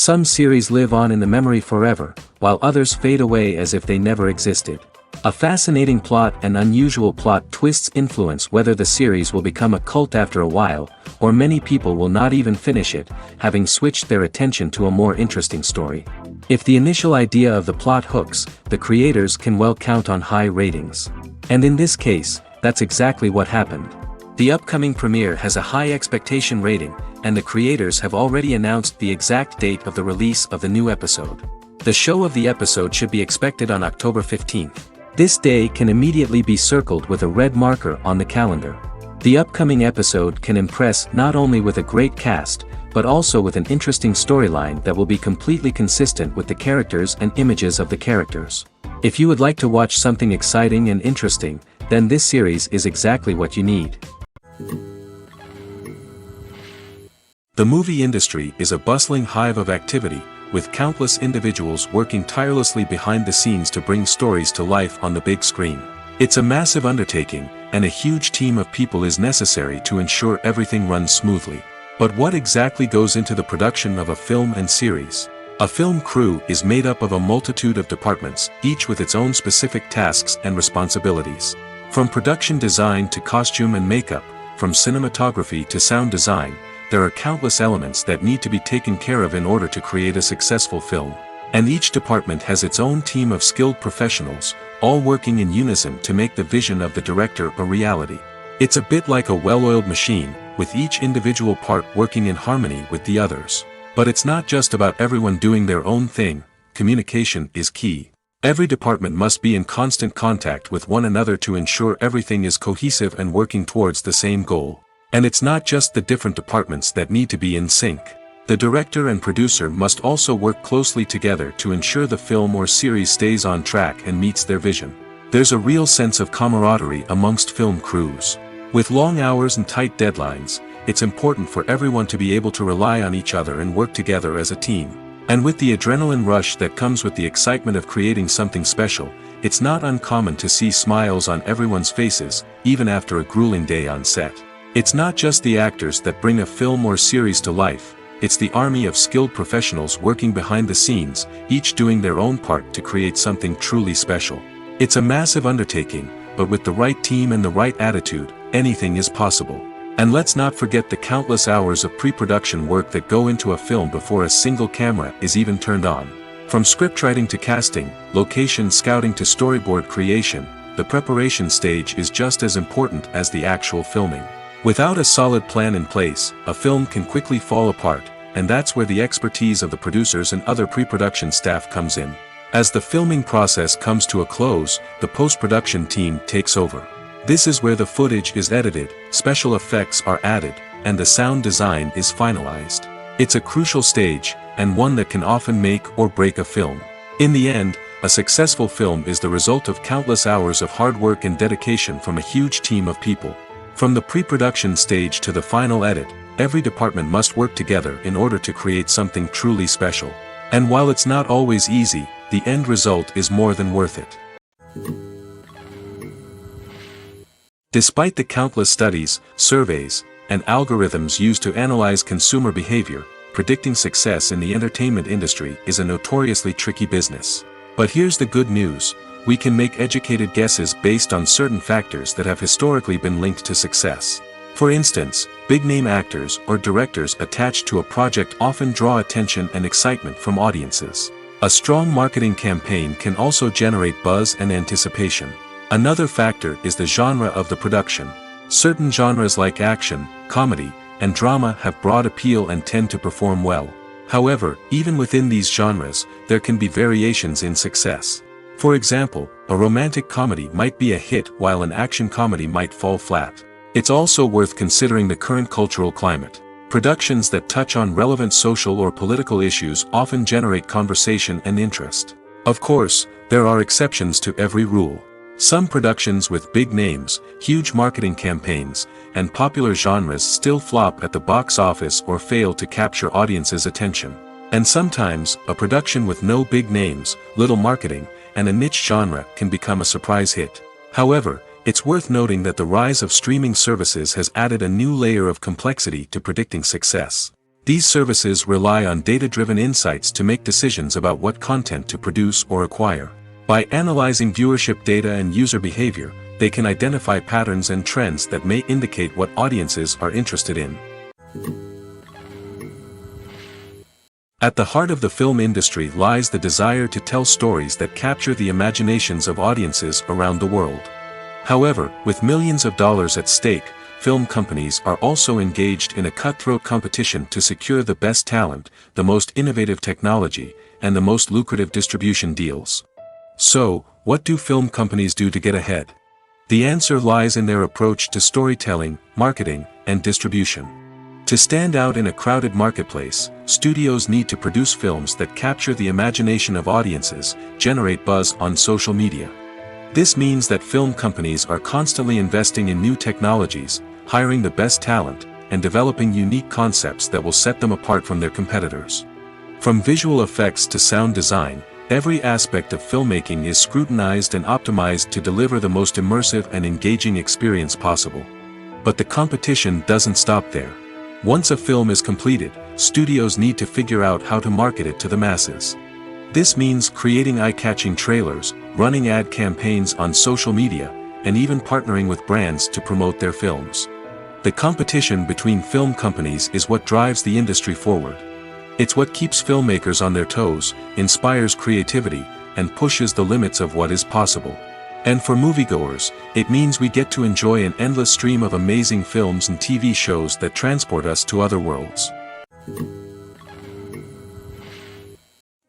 Some series live on in the memory forever, while others fade away as if they never existed. A fascinating plot and unusual plot twists influence whether the series will become a cult after a while, or many people will not even finish it, having switched their attention to a more interesting story. If the initial idea of the plot hooks, the creators can well count on high ratings. And in this case, that's exactly what happened. The upcoming premiere has a high expectation rating, and the creators have already announced the exact date of the release of the new episode. The show of the episode should be expected on October 15th. This day can immediately be circled with a red marker on the calendar. The upcoming episode can impress not only with a great cast, but also with an interesting storyline that will be completely consistent with the characters and images of the characters. If you would like to watch something exciting and interesting, then this series is exactly what you need. The movie industry is a bustling hive of activity, with countless individuals working tirelessly behind the scenes to bring stories to life on the big screen. It's a massive undertaking, and a huge team of people is necessary to ensure everything runs smoothly. But what exactly goes into the production of a film and series? A film crew is made up of a multitude of departments, each with its own specific tasks and responsibilities. From production design to costume and makeup, from cinematography to sound design, there are countless elements that need to be taken care of in order to create a successful film. And each department has its own team of skilled professionals, all working in unison to make the vision of the director a reality. It's a bit like a well-oiled machine, with each individual part working in harmony with the others. But it's not just about everyone doing their own thing. Communication is key. Every department must be in constant contact with one another to ensure everything is cohesive and working towards the same goal. And it's not just the different departments that need to be in sync. The director and producer must also work closely together to ensure the film or series stays on track and meets their vision. There's a real sense of camaraderie amongst film crews. With long hours and tight deadlines, it's important for everyone to be able to rely on each other and work together as a team. And with the adrenaline rush that comes with the excitement of creating something special, it's not uncommon to see smiles on everyone's faces, even after a grueling day on set. It's not just the actors that bring a film or series to life, it's the army of skilled professionals working behind the scenes, each doing their own part to create something truly special. It's a massive undertaking, but with the right team and the right attitude, anything is possible. And let's not forget the countless hours of pre-production work that go into a film before a single camera is even turned on. From scriptwriting to casting, location scouting to storyboard creation, the preparation stage is just as important as the actual filming. Without a solid plan in place, a film can quickly fall apart, and that's where the expertise of the producers and other pre-production staff comes in. As the filming process comes to a close, the post-production team takes over. This is where the footage is edited, special effects are added, and the sound design is finalized. It's a crucial stage, and one that can often make or break a film. In the end, a successful film is the result of countless hours of hard work and dedication from a huge team of people. From the pre-production stage to the final edit, every department must work together in order to create something truly special. And while it's not always easy, the end result is more than worth it. Despite the countless studies, surveys, and algorithms used to analyze consumer behavior, predicting success in the entertainment industry is a notoriously tricky business. But here's the good news. We can make educated guesses based on certain factors that have historically been linked to success. For instance, big-name actors or directors attached to a project often draw attention and excitement from audiences. A strong marketing campaign can also generate buzz and anticipation. Another factor is the genre of the production. Certain genres like action, comedy, and drama have broad appeal and tend to perform well. However, even within these genres, there can be variations in success. For example, a romantic comedy might be a hit while an action comedy might fall flat. It's also worth considering the current cultural climate. Productions that touch on relevant social or political issues often generate conversation and interest. Of course, there are exceptions to every rule. Some productions with big names, huge marketing campaigns, and popular genres still flop at the box office or fail to capture audiences' attention. And sometimes, a production with no big names, little marketing, and a niche genre can become a surprise hit. However, it's worth noting that the rise of streaming services has added a new layer of complexity to predicting success. These services rely on data-driven insights to make decisions about what content to produce or acquire. By analyzing viewership data and user behavior, they can identify patterns and trends that may indicate what audiences are interested in. At the heart of the film industry lies the desire to tell stories that capture the imaginations of audiences around the world. However, with millions of dollars at stake, film companies are also engaged in a cutthroat competition to secure the best talent, the most innovative technology, and the most lucrative distribution deals. So, what do film companies do to get ahead? The answer lies in their approach to storytelling, marketing, and distribution. To stand out in a crowded marketplace, studios need to produce films that capture the imagination of audiences, generate buzz on social media. This means that film companies are constantly investing in new technologies, hiring the best talent, and developing unique concepts that will set them apart from their competitors. From visual effects to sound design, every aspect of filmmaking is scrutinized and optimized to deliver the most immersive and engaging experience possible. But the competition doesn't stop there. Once a film is completed, studios need to figure out how to market it to the masses. This means creating eye-catching trailers, running ad campaigns on social media, and even partnering with brands to promote their films. The competition between film companies is what drives the industry forward. It's what keeps filmmakers on their toes, inspires creativity, and pushes the limits of what is possible. And for moviegoers, it means we get to enjoy an endless stream of amazing films and TV shows that transport us to other worlds.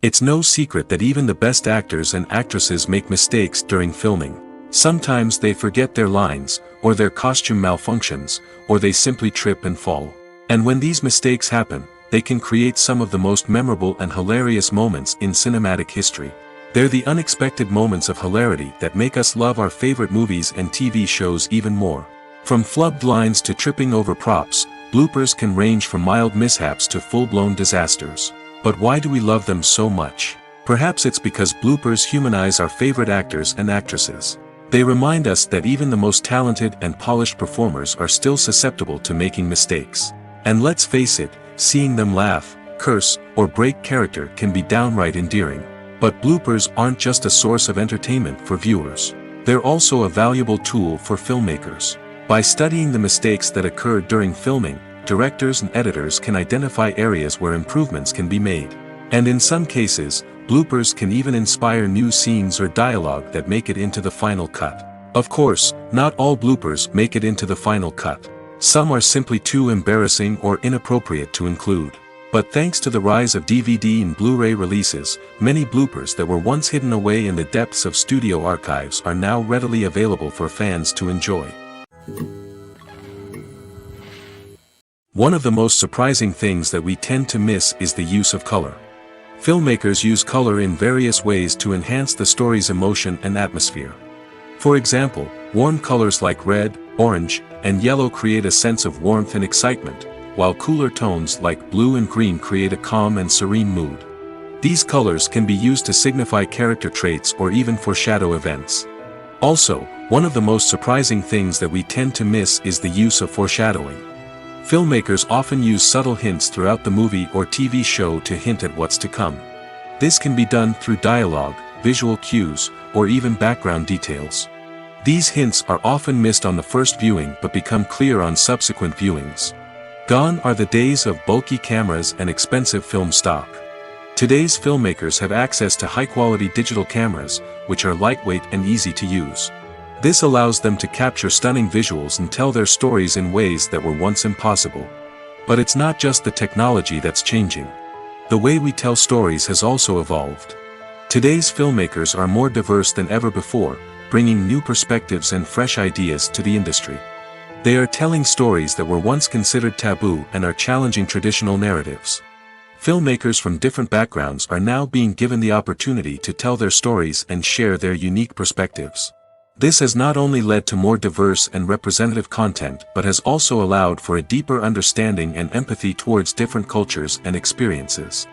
It's no secret that even the best actors and actresses make mistakes during filming. Sometimes they forget their lines, or their costume malfunctions, or they simply trip and fall. And when these mistakes happen, they can create some of the most memorable and hilarious moments in cinematic history. They're the unexpected moments of hilarity that make us love our favorite movies and TV shows even more. From flubbed lines to tripping over props, bloopers can range from mild mishaps to full-blown disasters. But why do we love them so much? Perhaps it's because bloopers humanize our favorite actors and actresses. They remind us that even the most talented and polished performers are still susceptible to making mistakes. And let's face it, seeing them laugh, curse, or break character can be downright endearing. But bloopers aren't just a source of entertainment for viewers. They're also a valuable tool for filmmakers. By studying the mistakes that occur during filming, directors and editors can identify areas where improvements can be made. And in some cases, bloopers can even inspire new scenes or dialogue that make it into the final cut. Of course, not all bloopers make it into the final cut. Some are simply too embarrassing or inappropriate to include. But thanks to the rise of DVD and Blu-ray releases, many bloopers that were once hidden away in the depths of studio archives are now readily available for fans to enjoy. One of the most surprising things that we tend to miss is the use of color. Filmmakers use color in various ways to enhance the story's emotion and atmosphere. For example, warm colors like red, orange, and yellow create a sense of warmth and excitement, while cooler tones like blue and green create a calm and serene mood. These colors can be used to signify character traits or even foreshadow events. Also, one of the most surprising things that we tend to miss is the use of foreshadowing. Filmmakers often use subtle hints throughout the movie or TV show to hint at what's to come. This can be done through dialogue, visual cues, or even background details. These hints are often missed on the first viewing but become clear on subsequent viewings. Gone are the days of bulky cameras and expensive film stock. Today's filmmakers have access to high-quality digital cameras, which are lightweight and easy to use. This allows them to capture stunning visuals and tell their stories in ways that were once impossible. But it's not just the technology that's changing. The way we tell stories has also evolved. Today's filmmakers are more diverse than ever before, bringing new perspectives and fresh ideas to the industry. They are telling stories that were once considered taboo and are challenging traditional narratives. Filmmakers from different backgrounds are now being given the opportunity to tell their stories and share their unique perspectives. This has not only led to more diverse and representative content but has also allowed for a deeper understanding and empathy towards different cultures and experiences.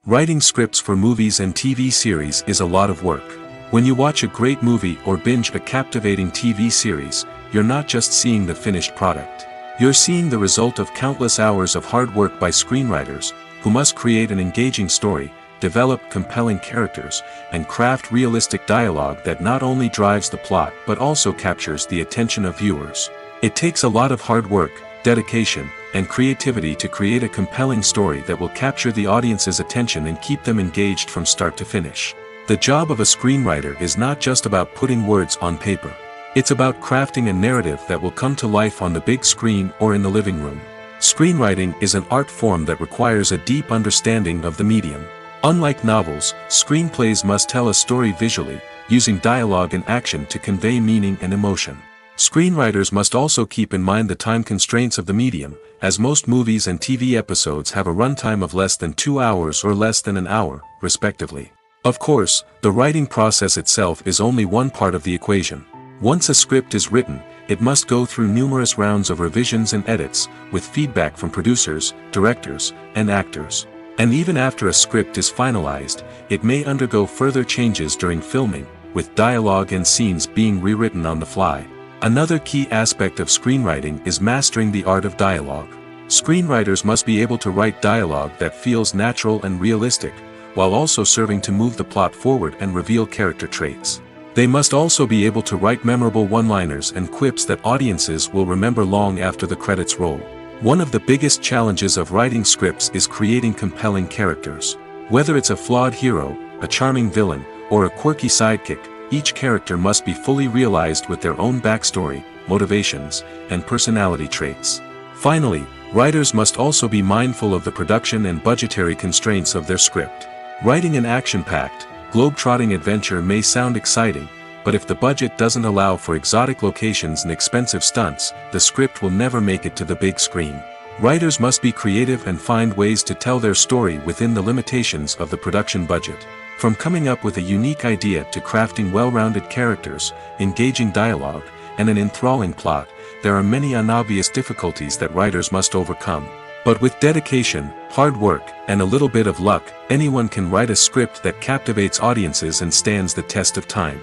Writing scripts for movies and TV series is a lot of work. When you watch a great movie or binge a captivating TV series, you're not just seeing the finished product. You're seeing the result of countless hours of hard work by screenwriters, who must create an engaging story, develop compelling characters, and craft realistic dialogue that not only drives the plot but also captures the attention of viewers. It takes a lot of hard work, dedication, and creativity to create a compelling story that will capture the audience's attention and keep them engaged from start to finish. The job of a screenwriter is not just about putting words on paper. It's about crafting a narrative that will come to life on the big screen or in the living room. Screenwriting is an art form that requires a deep understanding of the medium. Unlike novels, screenplays must tell a story visually, using dialogue and action to convey meaning and emotion. Screenwriters must also keep in mind the time constraints of the medium, as most movies and TV episodes have a runtime of less than 2 hours or less than an hour, respectively. Of course, the writing process itself is only one part of the equation. Once a script is written, it must go through numerous rounds of revisions and edits, with feedback from producers, directors, and actors. And even after a script is finalized, it may undergo further changes during filming, with dialogue and scenes being rewritten on the fly. Another key aspect of screenwriting is mastering the art of dialogue. Screenwriters must be able to write dialogue that feels natural and realistic, while also serving to move the plot forward and reveal character traits. They must also be able to write memorable one-liners and quips that audiences will remember long after the credits roll. One of the biggest challenges of writing scripts is creating compelling characters. Whether it's a flawed hero, a charming villain, or a quirky sidekick, each character must be fully realized with their own backstory, motivations, and personality traits. Finally, writers must also be mindful of the production and budgetary constraints of their script. Writing an action-packed, globe-trotting adventure may sound exciting, but if the budget doesn't allow for exotic locations and expensive stunts, the script will never make it to the big screen. Writers must be creative and find ways to tell their story within the limitations of the production budget. From coming up with a unique idea to crafting well-rounded characters, engaging dialogue, and an enthralling plot, there are many unobvious difficulties that writers must overcome. But with dedication, hard work, and a little bit of luck, anyone can write a script that captivates audiences and stands the test of time.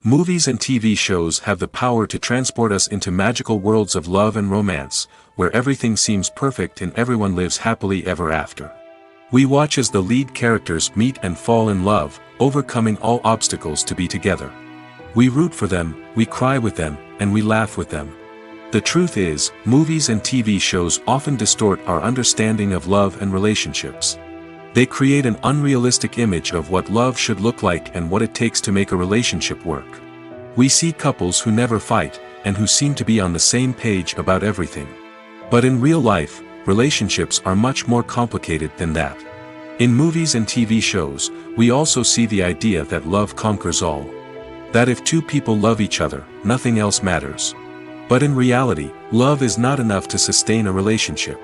Movies and TV shows have the power to transport us into magical worlds of love and romance, where everything seems perfect and everyone lives happily ever after. We watch as the lead characters meet and fall in love, overcoming all obstacles to be together. We root for them, we cry with them, and we laugh with them. The truth is, movies and TV shows often distort our understanding of love and relationships. They create an unrealistic image of what love should look like and what it takes to make a relationship work. We see couples who never fight, and who seem to be on the same page about everything. But in real life, relationships are much more complicated than that. In movies and TV shows, we also see the idea that love conquers all. That if two people love each other, nothing else matters. But in reality, love is not enough to sustain a relationship.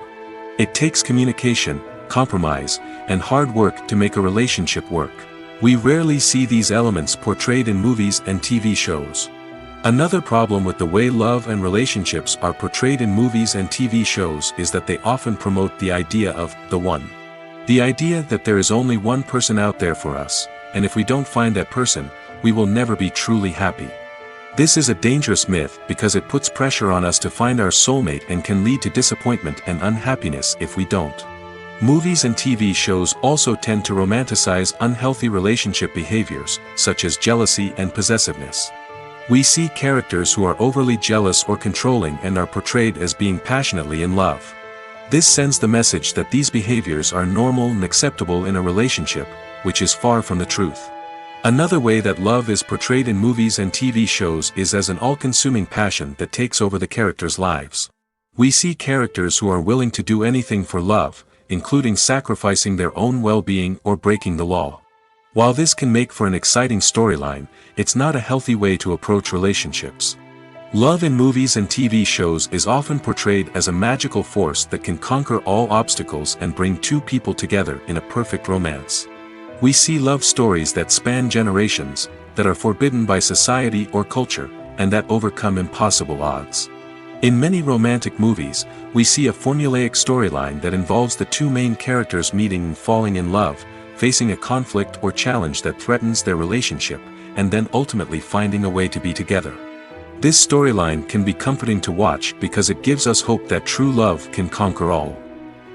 It takes communication, compromise, and hard work to make a relationship work. We rarely see these elements portrayed in movies and TV shows. Another problem with the way love and relationships are portrayed in movies and TV shows is that they often promote the idea of the one. The idea that there is only one person out there for us, and if we don't find that person, we will never be truly happy. This is a dangerous myth because it puts pressure on us to find our soulmate and can lead to disappointment and unhappiness if we don't. Movies and TV shows also tend to romanticize unhealthy relationship behaviors, such as jealousy and possessiveness. We see characters who are overly jealous or controlling and are portrayed as being passionately in love. This sends the message that these behaviors are normal and acceptable in a relationship, which is far from the truth. Another way that love is portrayed in movies and TV shows is as an all-consuming passion that takes over the characters' lives. We see characters who are willing to do anything for love, including sacrificing their own well-being or breaking the law. While this can make for an exciting storyline, it's not a healthy way to approach relationships. Love in movies and TV shows is often portrayed as a magical force that can conquer all obstacles and bring two people together in a perfect romance. We see love stories that span generations, that are forbidden by society or culture, and that overcome impossible odds. In many romantic movies, we see a formulaic storyline that involves the two main characters meeting and falling in love, facing a conflict or challenge that threatens their relationship, and then ultimately finding a way to be together. This storyline can be comforting to watch because it gives us hope that true love can conquer all.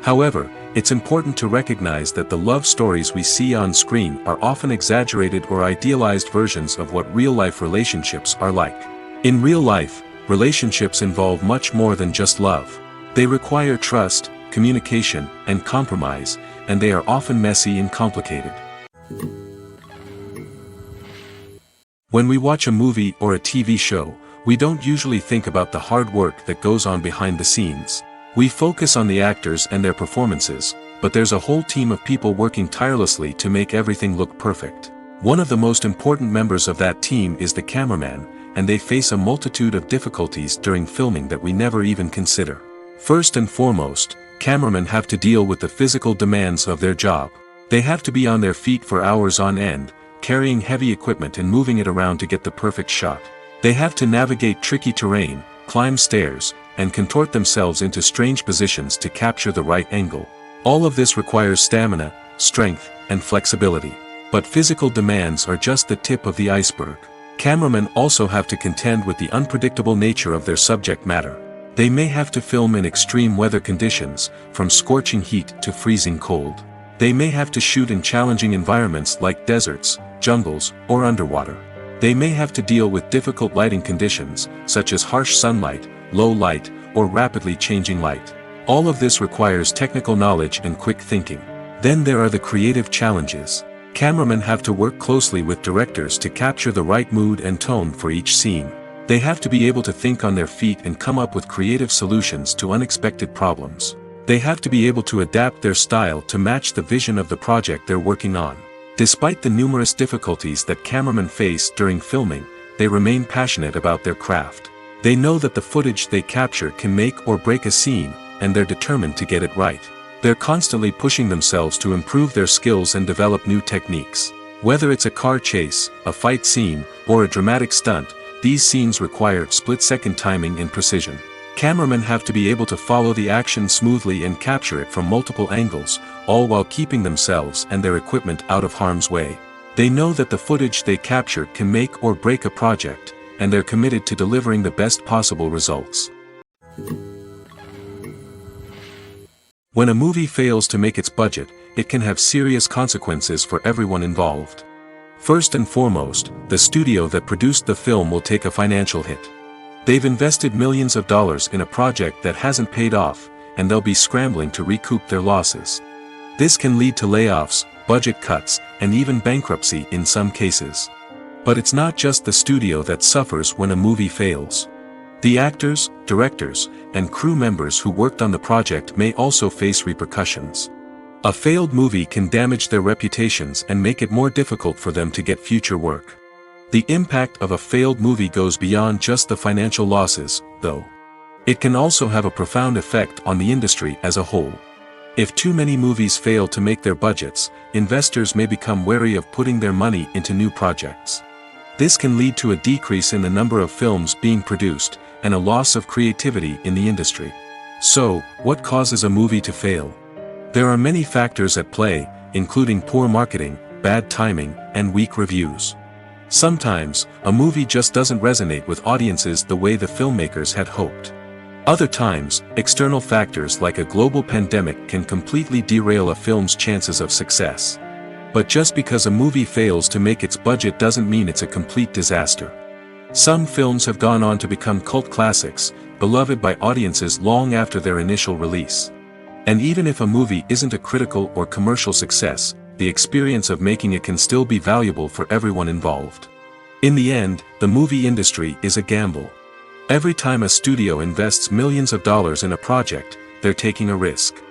However, it's important to recognize that the love stories we see on screen are often exaggerated or idealized versions of what real-life relationships are like. In real life, relationships involve much more than just love. They require trust, communication, and compromise, and they are often messy and complicated. When we watch a movie or a TV show, we don't usually think about the hard work that goes on behind the scenes. We focus on the actors and their performances, but there's a whole team of people working tirelessly to make everything look perfect. One of the most important members of that team is the cameraman, and they face a multitude of difficulties during filming that we never even consider. First and foremost, cameramen have to deal with the physical demands of their job. They have to be on their feet for hours on end, carrying heavy equipment and moving it around to get the perfect shot. They have to navigate tricky terrain, climb stairs, and contort themselves into strange positions to capture the right angle. All of this requires stamina, strength, and flexibility. But physical demands are just the tip of the iceberg. Cameramen also have to contend with the unpredictable nature of their subject matter. They may have to film in extreme weather conditions, from scorching heat to freezing cold. They may have to shoot in challenging environments like deserts, jungles, or underwater. They may have to deal with difficult lighting conditions, such as harsh sunlight, low light, or rapidly changing light. All of this requires technical knowledge and quick thinking. Then there are the creative challenges. Cameramen have to work closely with directors to capture the right mood and tone for each scene. They have to be able to think on their feet and come up with creative solutions to unexpected problems. They have to be able to adapt their style to match the vision of the project they're working on. Despite the numerous difficulties that cameramen face during filming, they remain passionate about their craft. They know that the footage they capture can make or break a scene, and they're determined to get it right. They're constantly pushing themselves to improve their skills and develop new techniques. Whether it's a car chase, a fight scene, or a dramatic stunt, these scenes require split-second timing and precision. Cameramen have to be able to follow the action smoothly and capture it from multiple angles, all while keeping themselves and their equipment out of harm's way. They know that the footage they capture can make or break a project, and they're committed to delivering the best possible results. When a movie fails to make its budget, it can have serious consequences for everyone involved. First and foremost, the studio that produced the film will take a financial hit. They've invested millions of dollars in a project that hasn't paid off, and they'll be scrambling to recoup their losses. This can lead to layoffs, budget cuts, and even bankruptcy in some cases. But it's not just the studio that suffers when a movie fails. The actors, directors, and crew members who worked on the project may also face repercussions. A failed movie can damage their reputations and make it more difficult for them to get future work. The impact of a failed movie goes beyond just the financial losses, though. It can also have a profound effect on the industry as a whole. If too many movies fail to make their budgets, investors may become wary of putting their money into new projects. This can lead to a decrease in the number of films being produced, and a loss of creativity in the industry. So, what causes a movie to fail? There are many factors at play, including poor marketing, bad timing, and weak reviews. Sometimes, a movie just doesn't resonate with audiences the way the filmmakers had hoped. Other times, external factors like a global pandemic can completely derail a film's chances of success. But just because a movie fails to make its budget doesn't mean it's a complete disaster. Some films have gone on to become cult classics, beloved by audiences long after their initial release. And even if a movie isn't a critical or commercial success, the experience of making it can still be valuable for everyone involved. In the end, the movie industry is a gamble. Every time a studio invests millions of dollars in a project, they're taking a risk.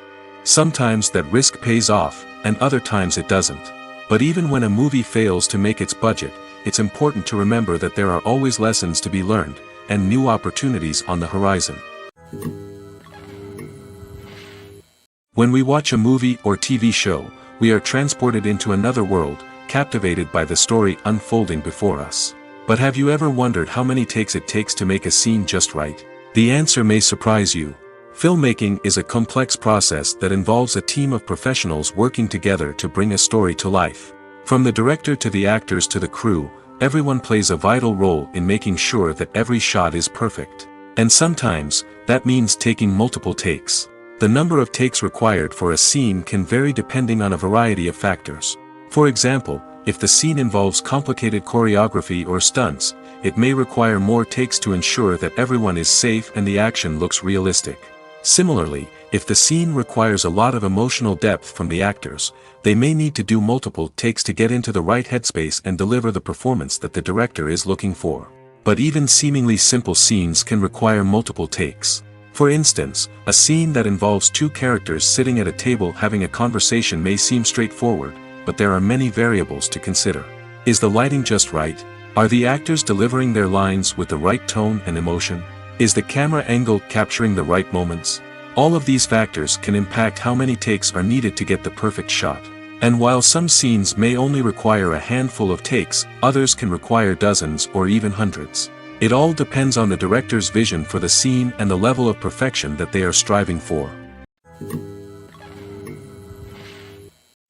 Sometimes that risk pays off, and other times it doesn't. But even when a movie fails to make its budget, it's important to remember that there are always lessons to be learned, and new opportunities on the horizon. When we watch a movie or TV show, we are transported into another world, captivated by the story unfolding before us. But have you ever wondered how many takes it takes to make a scene just right? The answer may surprise you. Filmmaking is a complex process that involves a team of professionals working together to bring a story to life. From the director to the actors to the crew, everyone plays a vital role in making sure that every shot is perfect. And sometimes, that means taking multiple takes. The number of takes required for a scene can vary depending on a variety of factors. For example, if the scene involves complicated choreography or stunts, it may require more takes to ensure that everyone is safe and the action looks realistic. Similarly, if the scene requires a lot of emotional depth from the actors, they may need to do multiple takes to get into the right headspace and deliver the performance that the director is looking for. But even seemingly simple scenes can require multiple takes. For instance, a scene that involves two characters sitting at a table having a conversation may seem straightforward, but there are many variables to consider. Is the lighting just right? Are the actors delivering their lines with the right tone and emotion? Is the camera angle capturing the right moments? All of these factors can impact how many takes are needed to get the perfect shot. And while some scenes may only require a handful of takes, others can require dozens or even hundreds. It all depends on the director's vision for the scene and the level of perfection that they are striving for.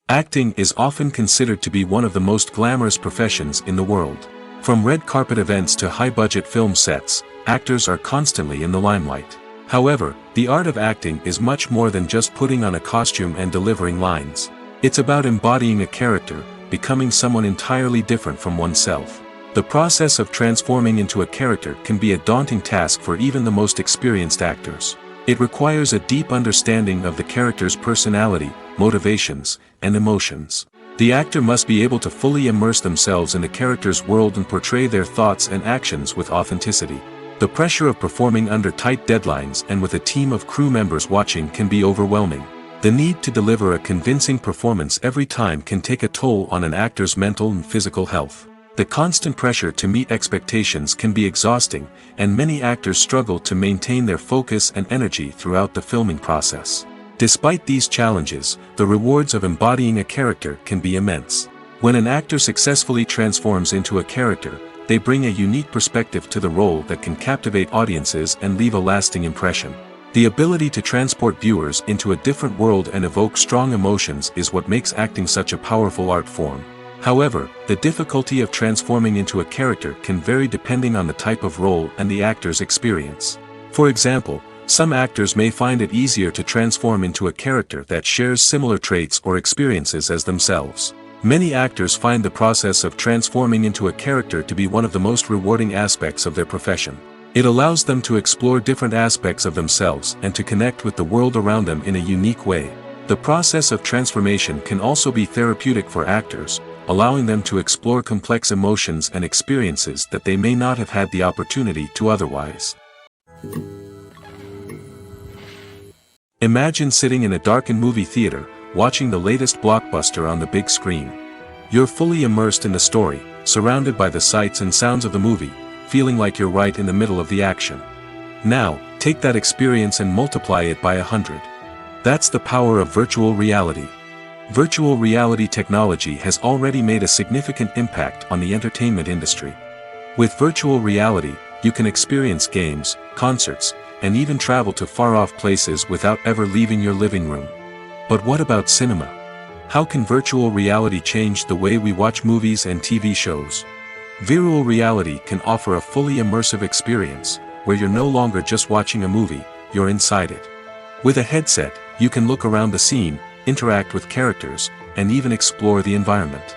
Acting is often considered to be one of the most glamorous professions in the world. From red carpet events to high-budget film sets, actors are constantly in the limelight. However, the art of acting is much more than just putting on a costume and delivering lines. It's about embodying a character, becoming someone entirely different from oneself. The process of transforming into a character can be a daunting task for even the most experienced actors. It requires a deep understanding of the character's personality, motivations, and emotions. The actor must be able to fully immerse themselves in the character's world and portray their thoughts and actions with authenticity. The pressure of performing under tight deadlines and with a team of crew members watching can be overwhelming. The need to deliver a convincing performance every time can take a toll on an actor's mental and physical health. The constant pressure to meet expectations can be exhausting, and many actors struggle to maintain their focus and energy throughout the filming process. Despite these challenges, the rewards of embodying a character can be immense. When an actor successfully transforms into a character, they bring a unique perspective to the role that can captivate audiences and leave a lasting impression. The ability to transport viewers into a different world and evoke strong emotions is what makes acting such a powerful art form. However, the difficulty of transforming into a character can vary depending on the type of role and the actor's experience. For example, some actors may find it easier to transform into a character that shares similar traits or experiences as themselves. Many actors find the process of transforming into a character to be one of the most rewarding aspects of their profession. It allows them to explore different aspects of themselves and to connect with the world around them in a unique way. The process of transformation can also be therapeutic for actors, allowing them to explore complex emotions and experiences that they may not have had the opportunity to otherwise. Imagine sitting in a darkened movie theater, watching the latest blockbuster on the big screen. You're fully immersed in the story, surrounded by the sights and sounds of the movie, feeling like you're right in the middle of the action. Now, take that experience and multiply it by 100. That's the power of virtual reality. Virtual reality technology has already made a significant impact on the entertainment industry. With virtual reality, you can experience games, concerts, and even travel to far-off places without ever leaving your living room. But what about cinema? How can virtual reality change the way we watch movies and TV shows? Virtual reality can offer a fully immersive experience, where you're no longer just watching a movie, you're inside it. With a headset, you can look around the scene, interact with characters, and even explore the environment.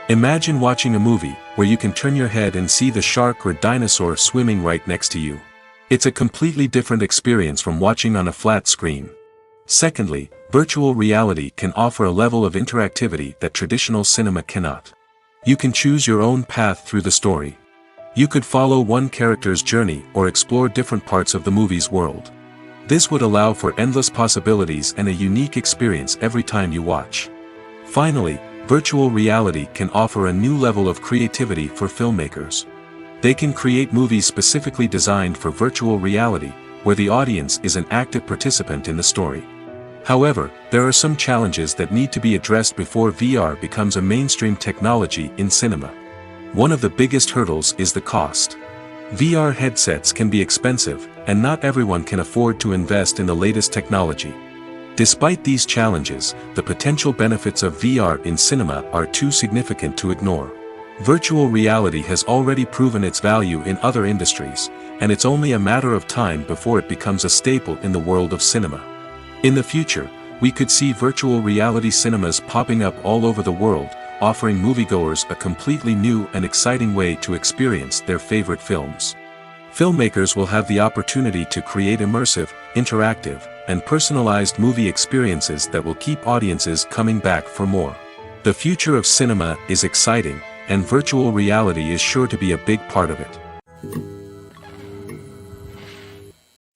Imagine watching a movie, where you can turn your head and see the shark or dinosaur swimming right next to you. It's a completely different experience from watching on a flat screen. Secondly, virtual reality can offer a level of interactivity that traditional cinema cannot. You can choose your own path through the story. You could follow one character's journey or explore different parts of the movie's world. This would allow for endless possibilities and a unique experience every time you watch. Finally, virtual reality can offer a new level of creativity for filmmakers. They can create movies specifically designed for virtual reality, where the audience is an active participant in the story. However, there are some challenges that need to be addressed before VR becomes a mainstream technology in cinema. One of the biggest hurdles is the cost. VR headsets can be expensive, and not everyone can afford to invest in the latest technology. Despite these challenges, the potential benefits of VR in cinema are too significant to ignore. Virtual reality has already proven its value in other industries, and it's only a matter of time before it becomes a staple in the world of cinema. In the future, we could see virtual reality cinemas popping up all over the world, offering moviegoers a completely new and exciting way to experience their favorite films. Filmmakers will have the opportunity to create immersive, interactive, and personalized movie experiences that will keep audiences coming back for more. The future of cinema is exciting, and virtual reality is sure to be a big part of it.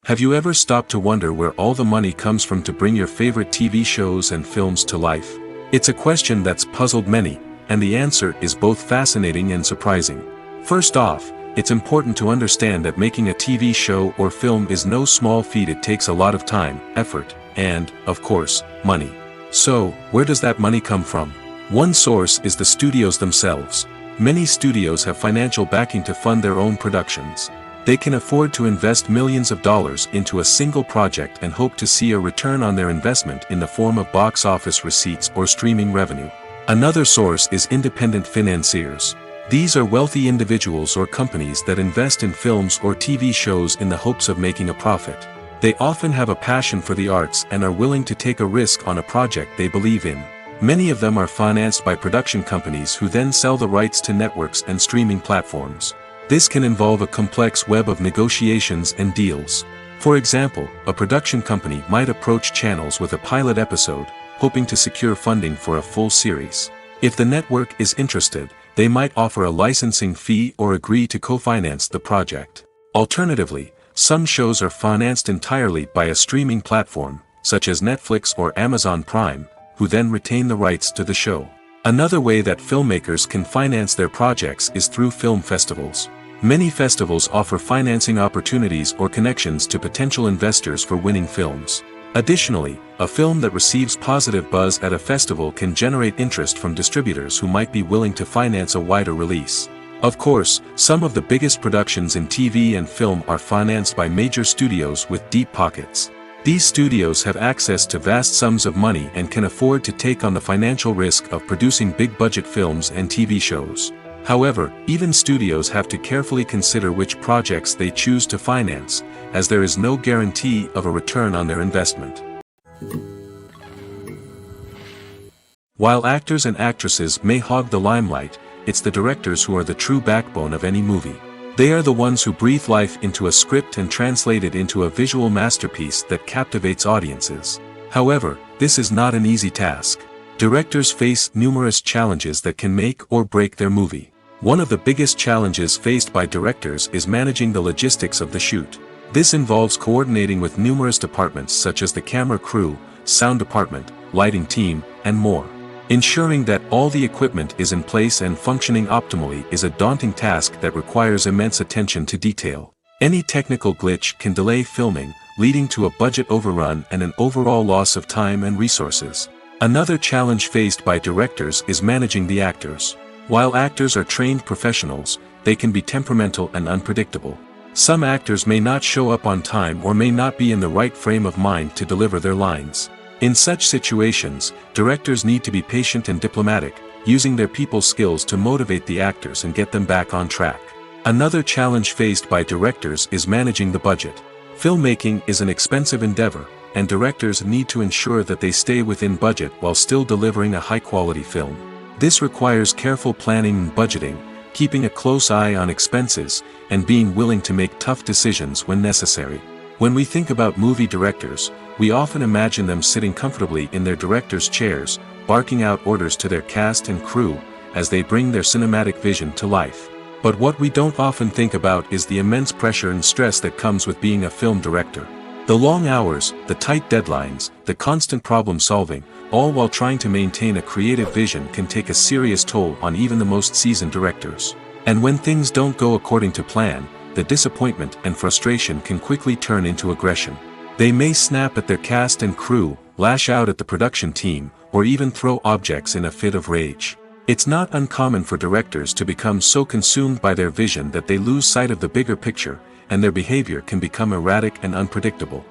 Have you ever stopped to wonder where all the money comes from to bring your favorite TV shows and films to life? It's a question that's puzzled many, and the answer is both fascinating and surprising. First off, it's important to understand that making a TV show or film is no small feat. It takes a lot of time, effort, and, of course, money. So, where does that money come from? One source is the studios themselves. Many studios have financial backing to fund their own productions. They can afford to invest millions of dollars into a single project and hope to see a return on their investment in the form of box office receipts or streaming revenue. Another source is independent financiers. These are wealthy individuals or companies that invest in films or TV shows in the hopes of making a profit. They often have a passion for the arts and are willing to take a risk on a project they believe in. Many of them are financed by production companies who then sell the rights to networks and streaming platforms. This can involve a complex web of negotiations and deals. For example, a production company might approach channels with a pilot episode, hoping to secure funding for a full series. If the network is interested, they might offer a licensing fee or agree to co-finance the project. Alternatively, some shows are financed entirely by a streaming platform, such as Netflix or Amazon Prime, who then retain the rights to the show. Another way that filmmakers can finance their projects is through film festivals. Many festivals offer financing opportunities or connections to potential investors for winning films. Additionally, a film that receives positive buzz at a festival can generate interest from distributors who might be willing to finance a wider release. Of course, some of the biggest productions in TV and film are financed by major studios with deep pockets. These studios have access to vast sums of money and can afford to take on the financial risk of producing big-budget films and TV shows. However, even studios have to carefully consider which projects they choose to finance, as there is no guarantee of a return on their investment. While actors and actresses may hog the limelight, it's the directors who are the true backbone of any movie. They are the ones who breathe life into a script and translate it into a visual masterpiece that captivates audiences. However, this is not an easy task. Directors face numerous challenges that can make or break their movie. One of the biggest challenges faced by directors is managing the logistics of the shoot. This involves coordinating with numerous departments such as the camera crew, sound department, lighting team, and more. Ensuring that all the equipment is in place and functioning optimally is a daunting task that requires immense attention to detail. Any technical glitch can delay filming, leading to a budget overrun and an overall loss of time and resources. Another challenge faced by directors is managing the actors. While actors are trained professionals, they can be temperamental and unpredictable. Some actors may not show up on time or may not be in the right frame of mind to deliver their lines. In such situations, directors need to be patient and diplomatic, using their people skills to motivate the actors and get them back on track. Another challenge faced by directors is managing the budget. Filmmaking is an expensive endeavor, and directors need to ensure that they stay within budget while still delivering a high-quality film. This requires careful planning and budgeting, keeping a close eye on expenses, and being willing to make tough decisions when necessary. When we think about movie directors, we often imagine them sitting comfortably in their director's chairs, barking out orders to their cast and crew, as they bring their cinematic vision to life. But what we don't often think about is the immense pressure and stress that comes with being a film director. The long hours, the tight deadlines, the constant problem solving, all while trying to maintain a creative vision can take a serious toll on even the most seasoned directors. And when things don't go according to plan, the disappointment and frustration can quickly turn into aggression. They may snap at their cast and crew, lash out at the production team, or even throw objects in a fit of rage. It's not uncommon for directors to become so consumed by their vision that they lose sight of the bigger picture, and their behavior can become erratic and unpredictable.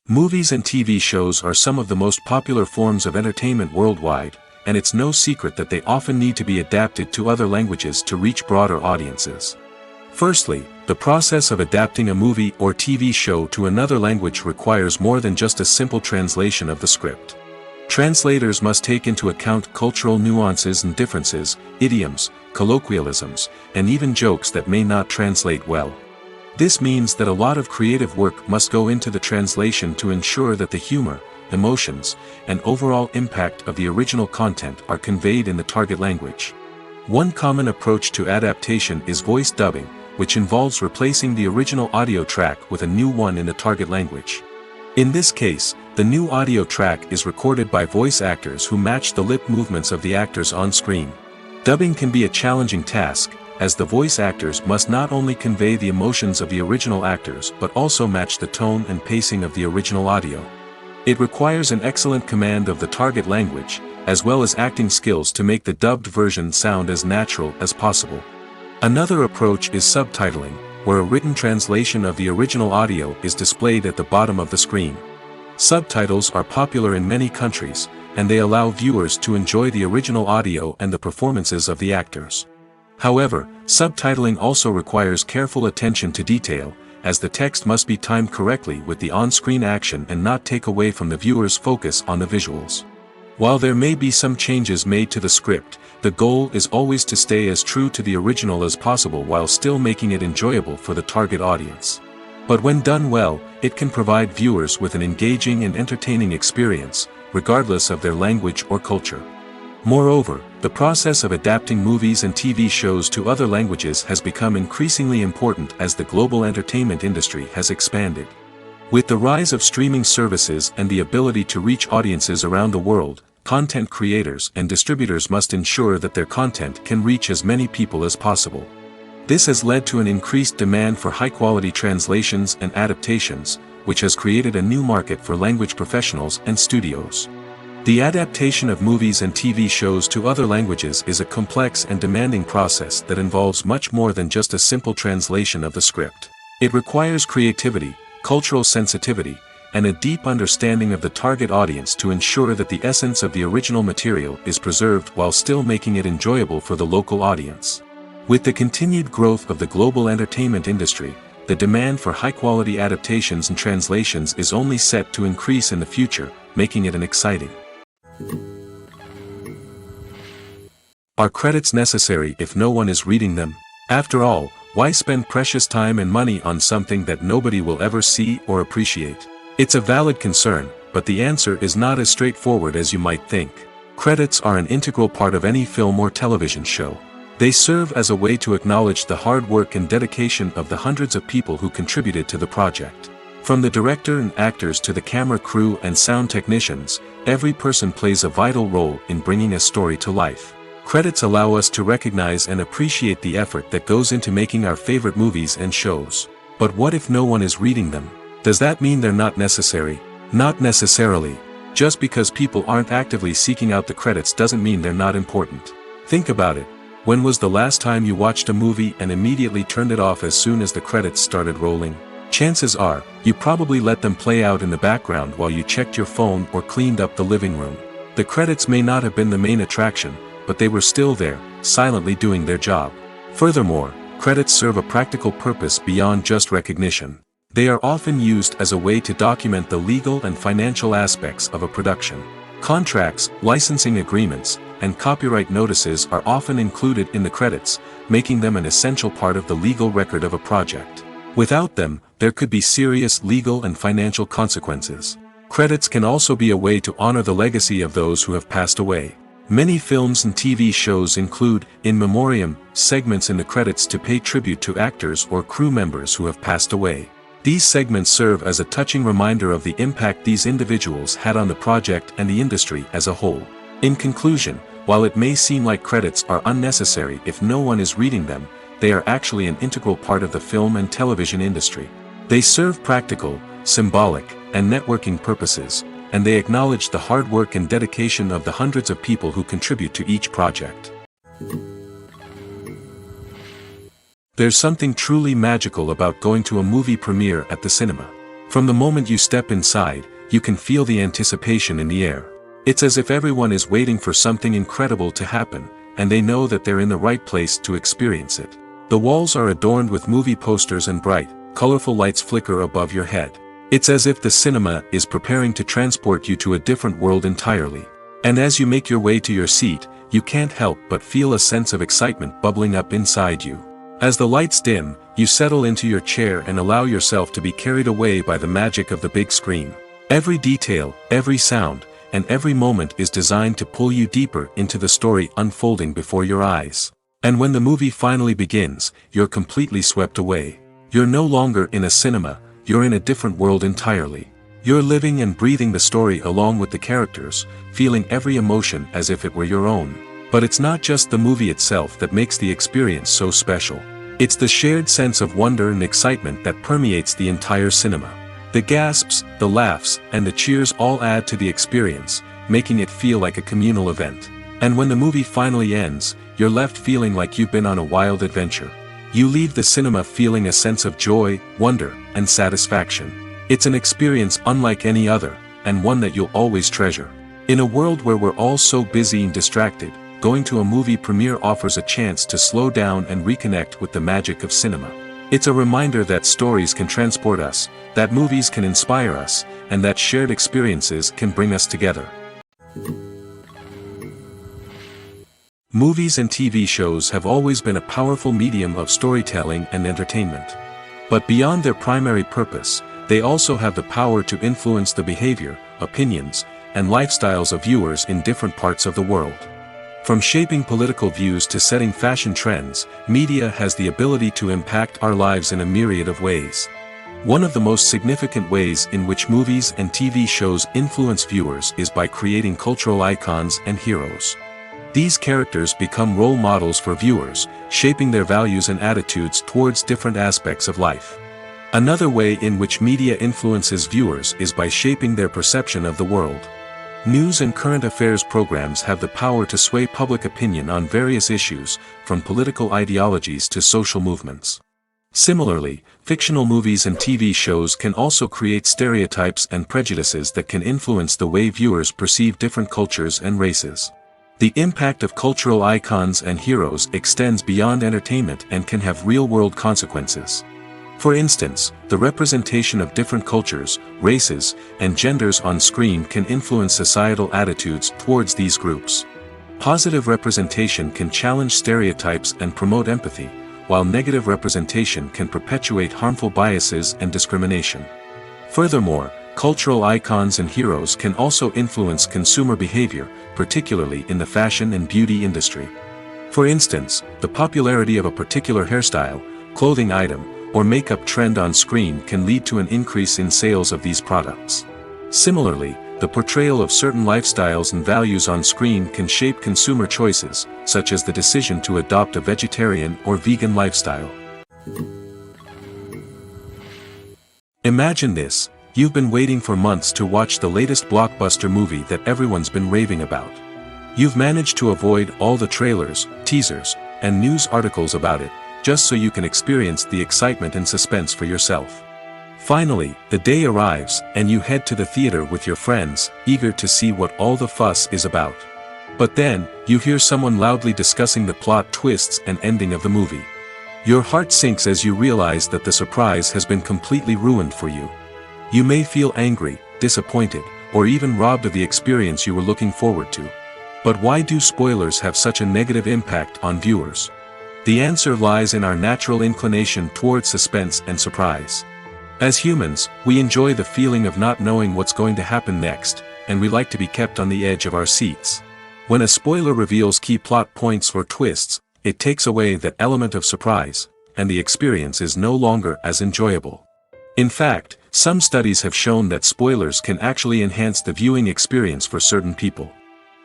Movies and TV shows are some of the most popular forms of entertainment worldwide, and it's no secret that they often need to be adapted to other languages to reach broader audiences. Firstly, the process of adapting a movie or TV show to another language requires more than just a simple translation of the script. Translators must take into account cultural nuances and differences, idioms, colloquialisms, and even jokes that may not translate well. This means that a lot of creative work must go into the translation to ensure that the humor, emotions, and overall impact of the original content are conveyed in the target language. One common approach to adaptation is voice dubbing, which involves replacing the original audio track with a new one in the target language. In this case, the new audio track is recorded by voice actors who match the lip movements of the actors on screen. Dubbing can be a challenging task, as the voice actors must not only convey the emotions of the original actors but also match the tone and pacing of the original audio. It requires an excellent command of the target language, as well as acting skills to make the dubbed version sound as natural as possible. Another approach is subtitling, where a written translation of the original audio is displayed at the bottom of the screen. Subtitles are popular in many countries, and they allow viewers to enjoy the original audio and the performances of the actors. However, subtitling also requires careful attention to detail, as the text must be timed correctly with the on-screen action and not take away from the viewer's focus on the visuals. While there may be some changes made to the script, the goal is always to stay as true to the original as possible while still making it enjoyable for the target audience. But when done well, it can provide viewers with an engaging and entertaining experience, regardless of their language or culture. Moreover, the process of adapting movies and TV shows to other languages has become increasingly important as the global entertainment industry has expanded. With the rise of streaming services and the ability to reach audiences around the world, content creators and distributors must ensure that their content can reach as many people as possible. This has led to an increased demand for high-quality translations and adaptations, which has created a new market for language professionals and studios. The adaptation of movies and TV shows to other languages is a complex and demanding process that involves much more than just a simple translation of the script. It requires creativity, cultural sensitivity, and a deep understanding of the target audience to ensure that the essence of the original material is preserved while still making it enjoyable for the local audience. With the continued growth of the global entertainment industry, the demand for high-quality adaptations and translations is only set to increase in the future, making it an exciting. Are credits necessary if no one is reading them? After all, why spend precious time and money on something that nobody will ever see or appreciate? It's a valid concern, but the answer is not as straightforward as you might think. Credits are an integral part of any film or television show. They serve as a way to acknowledge the hard work and dedication of the hundreds of people who contributed to the project. From the director and actors to the camera crew and sound technicians, every person plays a vital role in bringing a story to life. Credits allow us to recognize and appreciate the effort that goes into making our favorite movies and shows. But what if no one is reading them? Does that mean they're not necessary? Not necessarily. Just because people aren't actively seeking out the credits doesn't mean they're not important. Think about it. When was the last time you watched a movie and immediately turned it off as soon as the credits started rolling? Chances are, you probably let them play out in the background while you checked your phone or cleaned up the living room. The credits may not have been the main attraction, but they were still there, silently doing their job. Furthermore, credits serve a practical purpose beyond just recognition. They are often used as a way to document the legal and financial aspects of a production. Contracts, licensing agreements, and copyright notices are often included in the credits, making them an essential part of the legal record of a project. Without them, there could be serious legal and financial consequences. Credits can also be a way to honor the legacy of those who have passed away. Many films and TV shows include, in memoriam, segments in the credits to pay tribute to actors or crew members who have passed away. These segments serve as a touching reminder of the impact these individuals had on the project and the industry as a whole. In conclusion, while it may seem like credits are unnecessary if no one is reading them, they are actually an integral part of the film and television industry. They serve practical, symbolic, and networking purposes, and they acknowledge the hard work and dedication of the hundreds of people who contribute to each project. There's something truly magical about going to a movie premiere at the cinema. From the moment you step inside, you can feel the anticipation in the air. It's as if everyone is waiting for something incredible to happen, and they know that they're in the right place to experience it. The walls are adorned with movie posters and bright, colorful lights flicker above your head. It's as if the cinema is preparing to transport you to a different world entirely. And as you make your way to your seat, you can't help but feel a sense of excitement bubbling up inside you. As the lights dim, you settle into your chair and allow yourself to be carried away by the magic of the big screen. Every detail, every sound, and every moment is designed to pull you deeper into the story unfolding before your eyes. And when the movie finally begins, you're completely swept away. You're no longer in a cinema, you're in a different world entirely. You're living and breathing the story along with the characters, feeling every emotion as if it were your own. But it's not just the movie itself that makes the experience so special. It's the shared sense of wonder and excitement that permeates the entire cinema. The gasps, the laughs, and the cheers all add to the experience, making it feel like a communal event. And when the movie finally ends, you're left feeling like you've been on a wild adventure. You leave the cinema feeling a sense of joy, wonder, and satisfaction. It's an experience unlike any other, and one that you'll always treasure. In a world where we're all so busy and distracted, going to a movie premiere offers a chance to slow down and reconnect with the magic of cinema. It's a reminder that stories can transport us, that movies can inspire us, and that shared experiences can bring us together. Movies and TV shows have always been a powerful medium of storytelling and entertainment. But beyond their primary purpose, they also have the power to influence the behavior, opinions, and lifestyles of viewers in different parts of the world. From shaping political views to setting fashion trends, media has the ability to impact our lives in a myriad of ways. One of the most significant ways in which movies and TV shows influence viewers is by creating cultural icons and heroes. These characters become role models for viewers, shaping their values and attitudes towards different aspects of life. Another way in which media influences viewers is by shaping their perception of the world. News and current affairs programs have the power to sway public opinion on various issues, from political ideologies to social movements. Similarly, fictional movies and TV shows can also create stereotypes and prejudices that can influence the way viewers perceive different cultures and races. The impact of cultural icons and heroes extends beyond entertainment and can have real-world consequences. For instance, the representation of different cultures, races, and genders on screen can influence societal attitudes towards these groups. Positive representation can challenge stereotypes and promote empathy, while negative representation can perpetuate harmful biases and discrimination. Furthermore, cultural icons and heroes can also influence consumer behavior, particularly in the fashion and beauty industry. For instance, the popularity of a particular hairstyle, clothing item, or makeup trend on screen can lead to an increase in sales of these products. Similarly, the portrayal of certain lifestyles and values on screen can shape consumer choices, such as the decision to adopt a vegetarian or vegan lifestyle. Imagine this: you've been waiting for months to watch the latest blockbuster movie that everyone's been raving about. You've managed to avoid all the trailers, teasers, and news articles about it, just so you can experience the excitement and suspense for yourself. Finally, the day arrives, and you head to the theater with your friends, eager to see what all the fuss is about. But then, you hear someone loudly discussing the plot twists and ending of the movie. Your heart sinks as you realize that the surprise has been completely ruined for you. You may feel angry, disappointed, or even robbed of the experience you were looking forward to. But why do spoilers have such a negative impact on viewers? The answer lies in our natural inclination towards suspense and surprise. As humans, we enjoy the feeling of not knowing what's going to happen next, and we like to be kept on the edge of our seats. When a spoiler reveals key plot points or twists, it takes away that element of surprise, and the experience is no longer as enjoyable. In fact, some studies have shown that spoilers can actually enhance the viewing experience for certain people.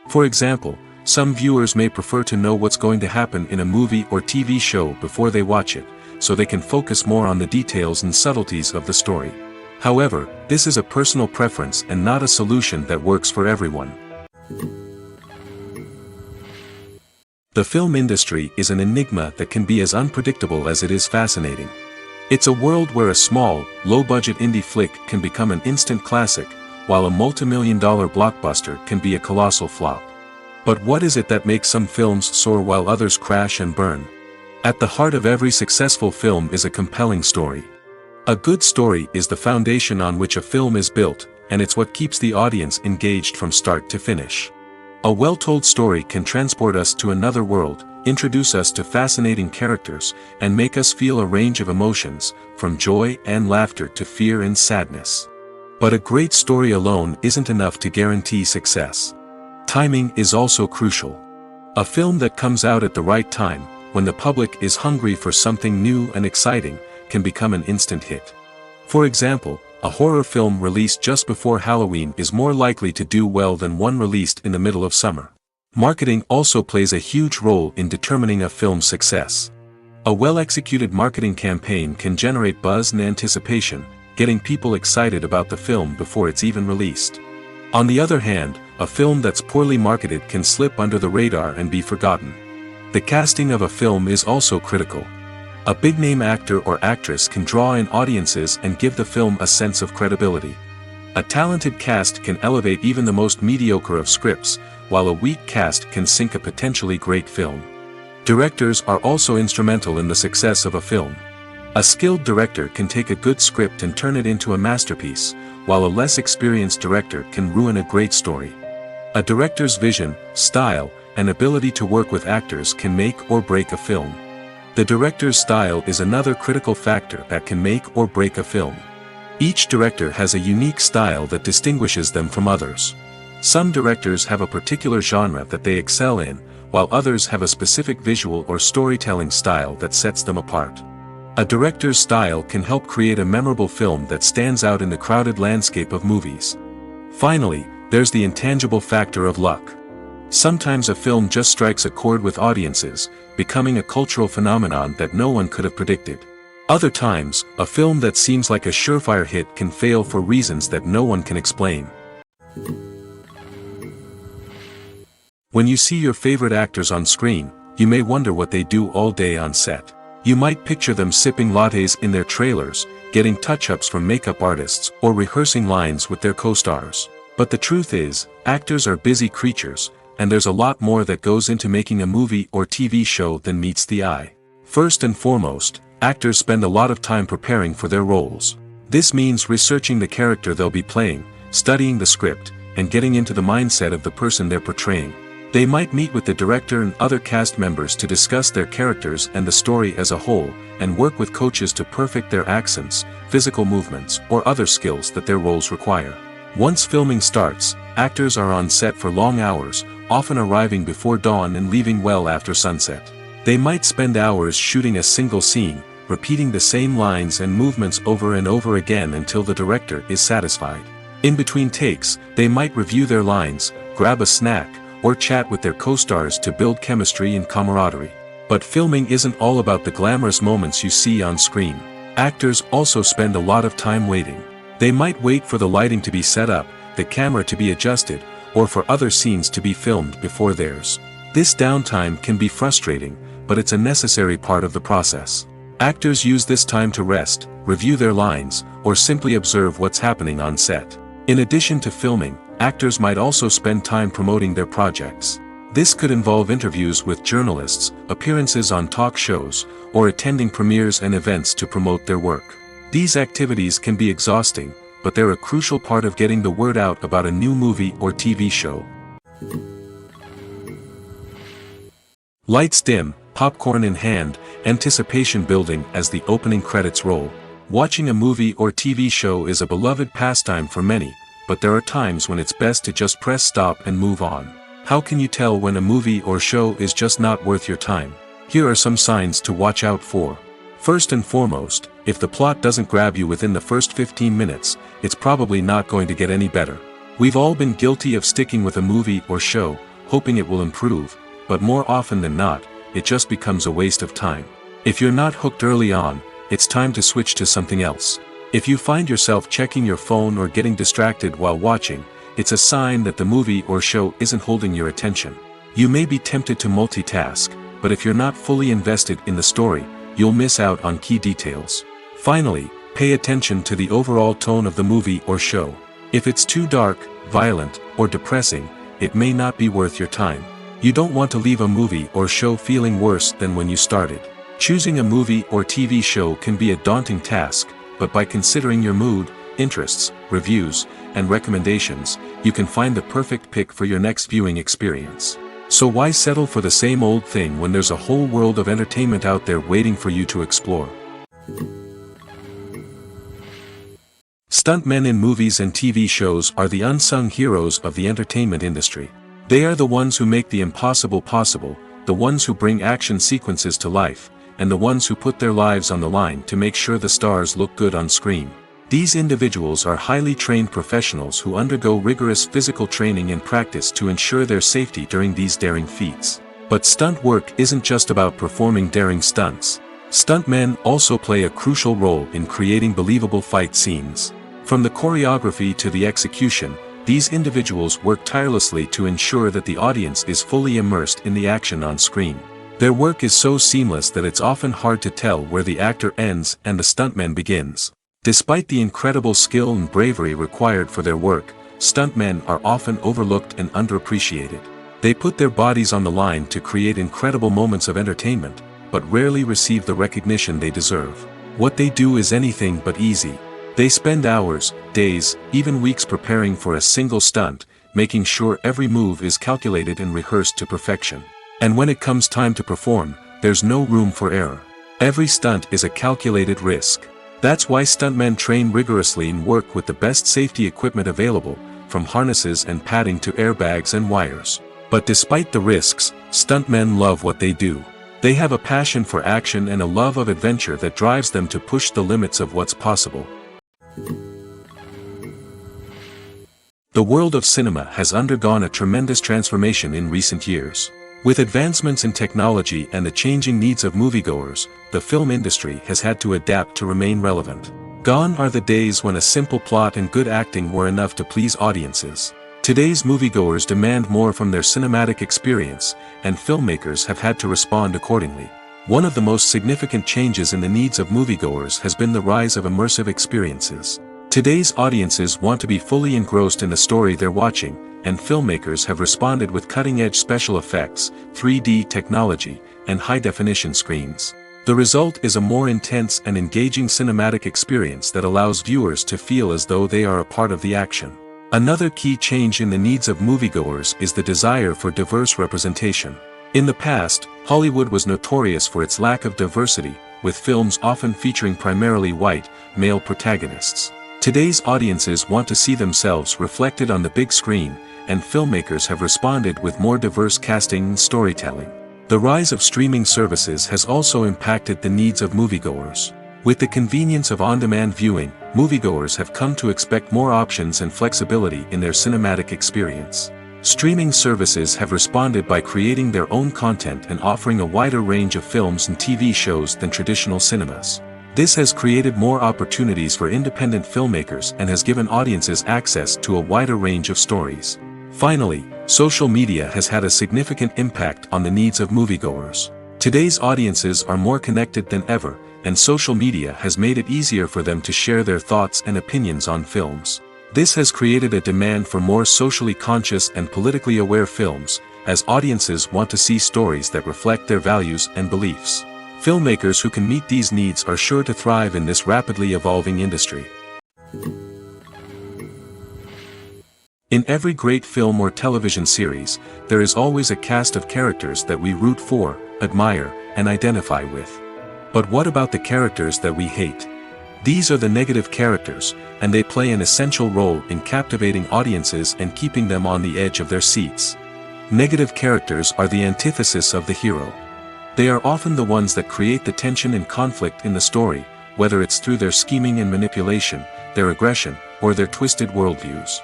For example, some viewers may prefer to know what's going to happen in a movie or TV show before they watch it, so they can focus more on the details and subtleties of the story. However, this is a personal preference and not a solution that works for everyone. The film industry is an enigma that can be as unpredictable as it is fascinating. It's a world where a small, low-budget indie flick can become an instant classic, while a multimillion-dollar blockbuster can be a colossal flop. But what is it that makes some films soar while others crash and burn? At the heart of every successful film is a compelling story. A good story is the foundation on which a film is built, and it's what keeps the audience engaged from start to finish. A well-told story can transport us to another world, introduce us to fascinating characters, and make us feel a range of emotions, from joy and laughter to fear and sadness. But a great story alone isn't enough to guarantee success. Timing is also crucial. A film that comes out at the right time, when the public is hungry for something new and exciting, can become an instant hit. For example, a horror film released just before Halloween is more likely to do well than one released in the middle of summer. Marketing also plays a huge role in determining a film's success. A well-executed marketing campaign can generate buzz and anticipation, getting people excited about the film before it's even released. On the other hand, a film that's poorly marketed can slip under the radar and be forgotten. The casting of a film is also critical. A big-name actor or actress can draw in audiences and give the film a sense of credibility. A talented cast can elevate even the most mediocre of scripts, while a weak cast can sink a potentially great film. Directors are also instrumental in the success of a film. A skilled director can take a good script and turn it into a masterpiece, while a less experienced director can ruin a great story. A director's vision, style, and ability to work with actors can make or break a film. The director's style is another critical factor that can make or break a film. Each director has a unique style that distinguishes them from others. Some directors have a particular genre that they excel in, while others have a specific visual or storytelling style that sets them apart. A director's style can help create a memorable film that stands out in the crowded landscape of movies. Finally, there's the intangible factor of luck. Sometimes a film just strikes a chord with audiences, becoming a cultural phenomenon that no one could have predicted. Other times, a film that seems like a surefire hit can fail for reasons that no one can explain. When you see your favorite actors on screen, you may wonder what they do all day on set. You might picture them sipping lattes in their trailers, getting touch-ups from makeup artists, or rehearsing lines with their co-stars. But the truth is, actors are busy creatures, and there's a lot more that goes into making a movie or TV show than meets the eye. First and foremost, actors spend a lot of time preparing for their roles. This means researching the character they'll be playing, studying the script, and getting into the mindset of the person they're portraying. They might meet with the director and other cast members to discuss their characters and the story as a whole, and work with coaches to perfect their accents, physical movements, or other skills that their roles require. Once filming starts, actors are on set for long hours, often arriving before dawn and leaving well after sunset. They might spend hours shooting a single scene, repeating the same lines and movements over and over again until the director is satisfied. In between takes, they might review their lines, grab a snack, or chat with their co-stars to build chemistry and camaraderie. But filming isn't all about the glamorous moments you see on screen. Actors also spend a lot of time waiting. They might wait for the lighting to be set up, the camera to be adjusted, or for other scenes to be filmed before theirs. This downtime can be frustrating, but it's a necessary part of the process. Actors use this time to rest, review their lines, or simply observe what's happening on set. In addition to filming, actors might also spend time promoting their projects. This could involve interviews with journalists, appearances on talk shows, or attending premieres and events to promote their work. These activities can be exhausting, but they're a crucial part of getting the word out about a new movie or TV show. Lights dim, popcorn in hand, anticipation building as the opening credits roll. Watching a movie or TV show is a beloved pastime for many, but there are times when it's best to just press stop and move on. How can you tell when a movie or show is just not worth your time? Here are some signs to watch out for. First and foremost, if the plot doesn't grab you within the first 15 minutes, it's probably not going to get any better. We've all been guilty of sticking with a movie or show, hoping it will improve, but more often than not, it just becomes a waste of time. If you're not hooked early on, it's time to switch to something else. If you find yourself checking your phone or getting distracted while watching, it's a sign that the movie or show isn't holding your attention. You may be tempted to multitask, but if you're not fully invested in the story, you'll miss out on key details. Finally, pay attention to the overall tone of the movie or show. If it's too dark, violent, or depressing, it may not be worth your time. You don't want to leave a movie or show feeling worse than when you started. Choosing a movie or TV show can be a daunting task, but by considering your mood, interests, reviews, and recommendations, you can find the perfect pick for your next viewing experience. So why settle for the same old thing when there's a whole world of entertainment out there waiting for you to explore? Stuntmen in movies and TV shows are the unsung heroes of the entertainment industry. They are the ones who make the impossible possible, the ones who bring action sequences to life, and the ones who put their lives on the line to make sure the stars look good on screen. These individuals are highly trained professionals who undergo rigorous physical training and practice to ensure their safety during these daring feats. But stunt work isn't just about performing daring stunts. Stuntmen also play a crucial role in creating believable fight scenes. From the choreography to the execution, these individuals work tirelessly to ensure that the audience is fully immersed in the action on screen. Their work is so seamless that it's often hard to tell where the actor ends and the stuntman begins. Despite the incredible skill and bravery required for their work, stuntmen are often overlooked and underappreciated. They put their bodies on the line to create incredible moments of entertainment, but rarely receive the recognition they deserve. What they do is anything but easy. They spend hours, days, even weeks preparing for a single stunt, making sure every move is calculated and rehearsed to perfection. And when it comes time to perform, there's no room for error. Every stunt is a calculated risk. That's why stuntmen train rigorously and work with the best safety equipment available, from harnesses and padding to airbags and wires. But despite the risks, stuntmen love what they do. They have a passion for action and a love of adventure that drives them to push the limits of what's possible. The world of cinema has undergone a tremendous transformation in recent years. With advancements in technology and the changing needs of moviegoers, the film industry has had to adapt to remain relevant. Gone are the days when a simple plot and good acting were enough to please audiences. Today's moviegoers demand more from their cinematic experience, and filmmakers have had to respond accordingly. One of the most significant changes in the needs of moviegoers has been the rise of immersive experiences. Today's audiences want to be fully engrossed in the story they're watching, and filmmakers have responded with cutting-edge special effects, 3D technology, and high-definition screens. The result is a more intense and engaging cinematic experience that allows viewers to feel as though they are a part of the action. Another key change in the needs of moviegoers is the desire for diverse representation. In the past, Hollywood was notorious for its lack of diversity, with films often featuring primarily white, male protagonists. Today's audiences want to see themselves reflected on the big screen, and filmmakers have responded with more diverse casting and storytelling. The rise of streaming services has also impacted the needs of moviegoers. With the convenience of on-demand viewing, moviegoers have come to expect more options and flexibility in their cinematic experience. Streaming services have responded by creating their own content and offering a wider range of films and TV shows than traditional cinemas. This has created more opportunities for independent filmmakers and has given audiences access to a wider range of stories. Finally, social media has had a significant impact on the needs of moviegoers. Today's audiences are more connected than ever, and social media has made it easier for them to share their thoughts and opinions on films. This has created a demand for more socially conscious and politically aware films, as audiences want to see stories that reflect their values and beliefs. Filmmakers who can meet these needs are sure to thrive in this rapidly evolving industry. In every great film or television series, there is always a cast of characters that we root for, admire, and identify with. But what about the characters that we hate? These are the negative characters, and they play an essential role in captivating audiences and keeping them on the edge of their seats. Negative characters are the antithesis of the hero. They are often the ones that create the tension and conflict in the story, whether it's through their scheming and manipulation, their aggression, or their twisted worldviews.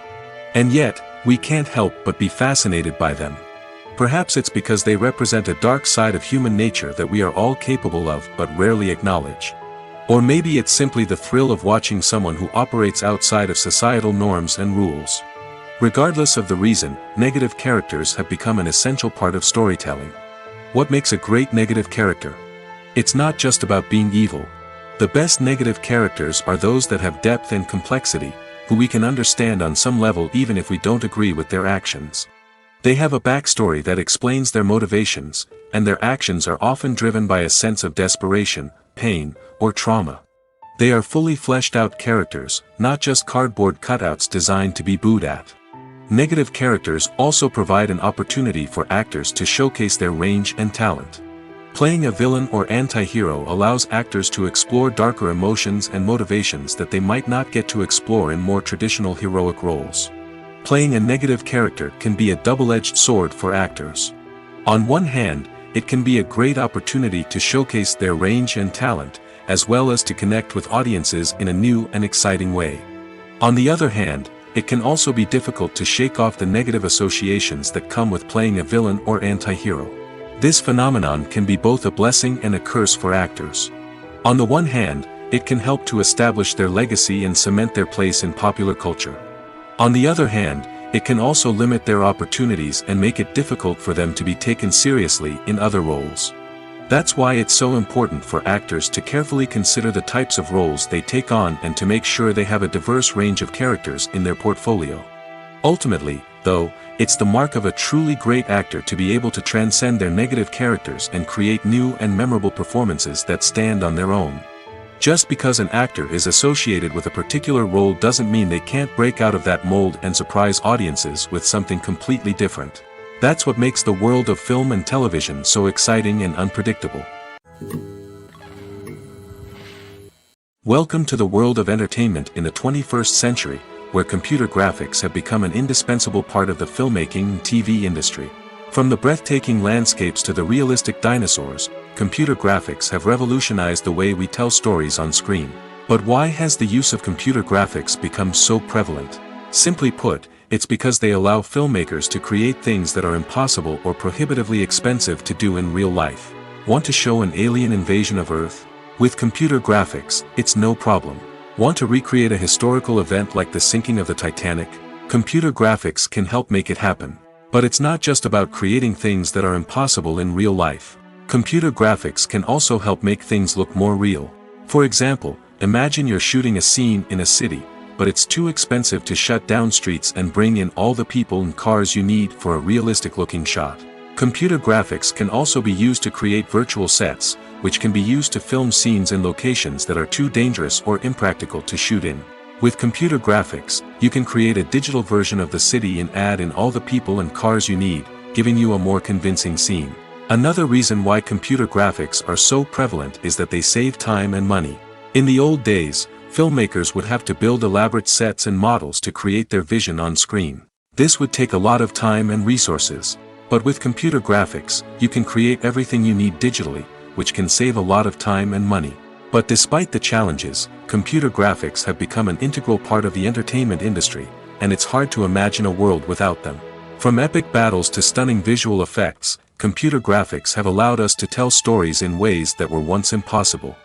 And yet, we can't help but be fascinated by them. Perhaps it's because they represent a dark side of human nature that we are all capable of but rarely acknowledge. Or maybe it's simply the thrill of watching someone who operates outside of societal norms and rules. Regardless of the reason, negative characters have become an essential part of storytelling. What makes a great negative character? It's not just about being evil. The best negative characters are those that have depth and complexity, who we can understand on some level even if we don't agree with their actions. They have a backstory that explains their motivations, and their actions are often driven by a sense of desperation, pain, or trauma. They are fully fleshed out characters, not just cardboard cutouts designed to be booed at. Negative characters also provide an opportunity for actors to showcase their range and talent. Playing a villain or anti-hero allows actors to explore darker emotions and motivations that they might not get to explore in more traditional heroic roles. Playing a negative character can be a double-edged sword for actors. On one hand, it can be a great opportunity to showcase their range and talent, as well as to connect with audiences in a new and exciting way. On the other hand, it can also be difficult to shake off the negative associations that come with playing a villain or anti-hero. This phenomenon can be both a blessing and a curse for actors. On the one hand, it can help to establish their legacy and cement their place in popular culture. On the other hand, it can also limit their opportunities and make it difficult for them to be taken seriously in other roles. That's why it's so important for actors to carefully consider the types of roles they take on and to make sure they have a diverse range of characters in their portfolio. Ultimately, though, it's the mark of a truly great actor to be able to transcend their negative characters and create new and memorable performances that stand on their own. Just because an actor is associated with a particular role doesn't mean they can't break out of that mold and surprise audiences with something completely different. That's what makes the world of film and television so exciting and unpredictable. Welcome to the world of entertainment in the 21st century, where computer graphics have become an indispensable part of the filmmaking and TV industry. From the breathtaking landscapes to the realistic dinosaurs, computer graphics have revolutionized the way we tell stories on screen. But why has the use of computer graphics become so prevalent? Simply put, it's because they allow filmmakers to create things that are impossible or prohibitively expensive to do in real life. Want to show an alien invasion of Earth? With computer graphics, it's no problem. Want to recreate a historical event like the sinking of the Titanic? Computer graphics can help make it happen. But it's not just about creating things that are impossible in real life. Computer graphics can also help make things look more real. For example, imagine you're shooting a scene in a city, but it's too expensive to shut down streets and bring in all the people and cars you need for a realistic-looking shot. Computer graphics can also be used to create virtual sets, which can be used to film scenes in locations that are too dangerous or impractical to shoot in. With computer graphics, you can create a digital version of the city and add in all the people and cars you need, giving you a more convincing scene. Another reason why computer graphics are so prevalent is that they save time and money. In the old days, filmmakers would have to build elaborate sets and models to create their vision on screen. This would take a lot of time and resources. But with computer graphics, you can create everything you need digitally, which can save a lot of time and money. But despite the challenges, computer graphics have become an integral part of the entertainment industry, and it's hard to imagine a world without them. From epic battles to stunning visual effects, computer graphics have allowed us to tell stories in ways that were once impossible.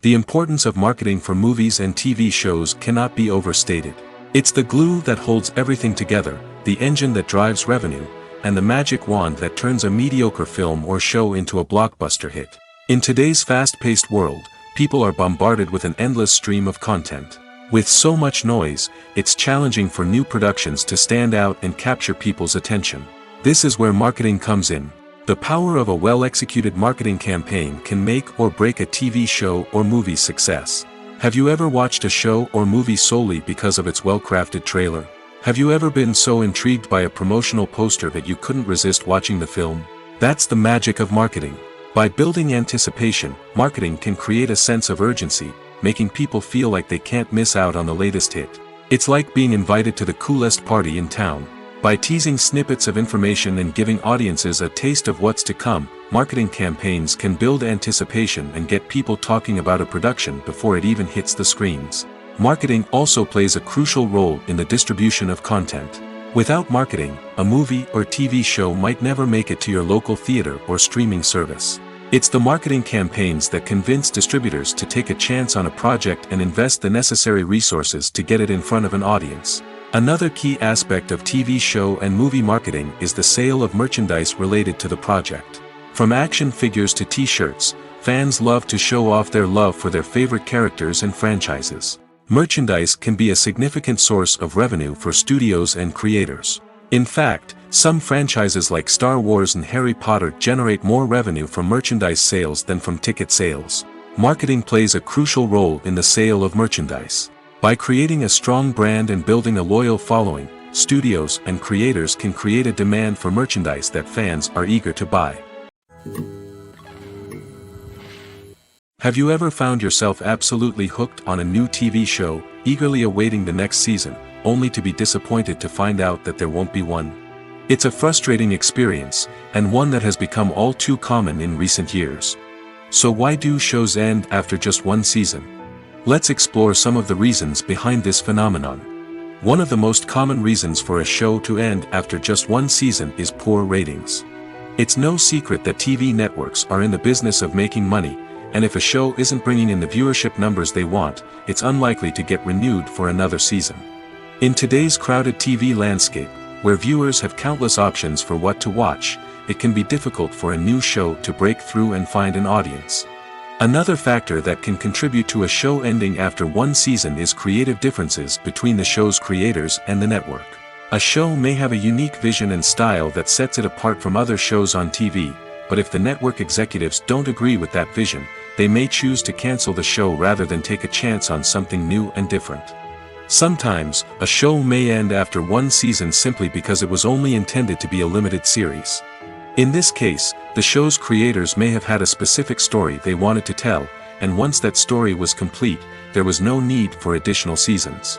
The importance of marketing for movies and TV shows cannot be overstated. It's the glue that holds everything together, the engine that drives revenue, and the magic wand that turns a mediocre film or show into a blockbuster hit. In today's fast-paced world, people are bombarded with an endless stream of content. With so much noise, it's challenging for new productions to stand out and capture people's attention. This is where marketing comes in. The power of a well-executed marketing campaign can make or break a TV show or movie's success. Have you ever watched a show or movie solely because of its well-crafted trailer? Have you ever been so intrigued by a promotional poster that you couldn't resist watching the film? That's the magic of marketing. By building anticipation, marketing can create a sense of urgency, making people feel like they can't miss out on the latest hit. It's like being invited to the coolest party in town. By teasing snippets of information and giving audiences a taste of what's to come, marketing campaigns can build anticipation and get people talking about a production before it even hits the screens. Marketing also plays a crucial role in the distribution of content. Without marketing, a movie or TV show might never make it to your local theater or streaming service. It's the marketing campaigns that convince distributors to take a chance on a project and invest the necessary resources to get it in front of an audience. Another key aspect of TV show and movie marketing is the sale of merchandise related to the project. From action figures to t-shirts, fans love to show off their love for their favorite characters and franchises. Merchandise can be a significant source of revenue for studios and creators. In fact, some franchises like Star Wars and Harry Potter generate more revenue from merchandise sales than from ticket sales. Marketing plays a crucial role in the sale of merchandise. By creating a strong brand and building a loyal following, studios and creators can create a demand for merchandise that fans are eager to buy. Have you ever found yourself absolutely hooked on a new TV show, eagerly awaiting the next season, only to be disappointed to find out that there won't be one? It's a frustrating experience, and one that has become all too common in recent years. So why do shows end after just one season? Let's explore some of the reasons behind this phenomenon. One of the most common reasons for a show to end after just one season is poor ratings. It's no secret that TV networks are in the business of making money, and if a show isn't bringing in the viewership numbers they want, it's unlikely to get renewed for another season. In today's crowded TV landscape, where viewers have countless options for what to watch, it can be difficult for a new show to break through and find an audience. Another factor that can contribute to a show ending after one season is creative differences between the show's creators and the network. A show may have a unique vision and style that sets it apart from other shows on TV, but if the network executives don't agree with that vision, they may choose to cancel the show rather than take a chance on something new and different. Sometimes, a show may end after one season simply because it was only intended to be a limited series. In this case, the show's creators may have had a specific story they wanted to tell, and once that story was complete, there was no need for additional seasons.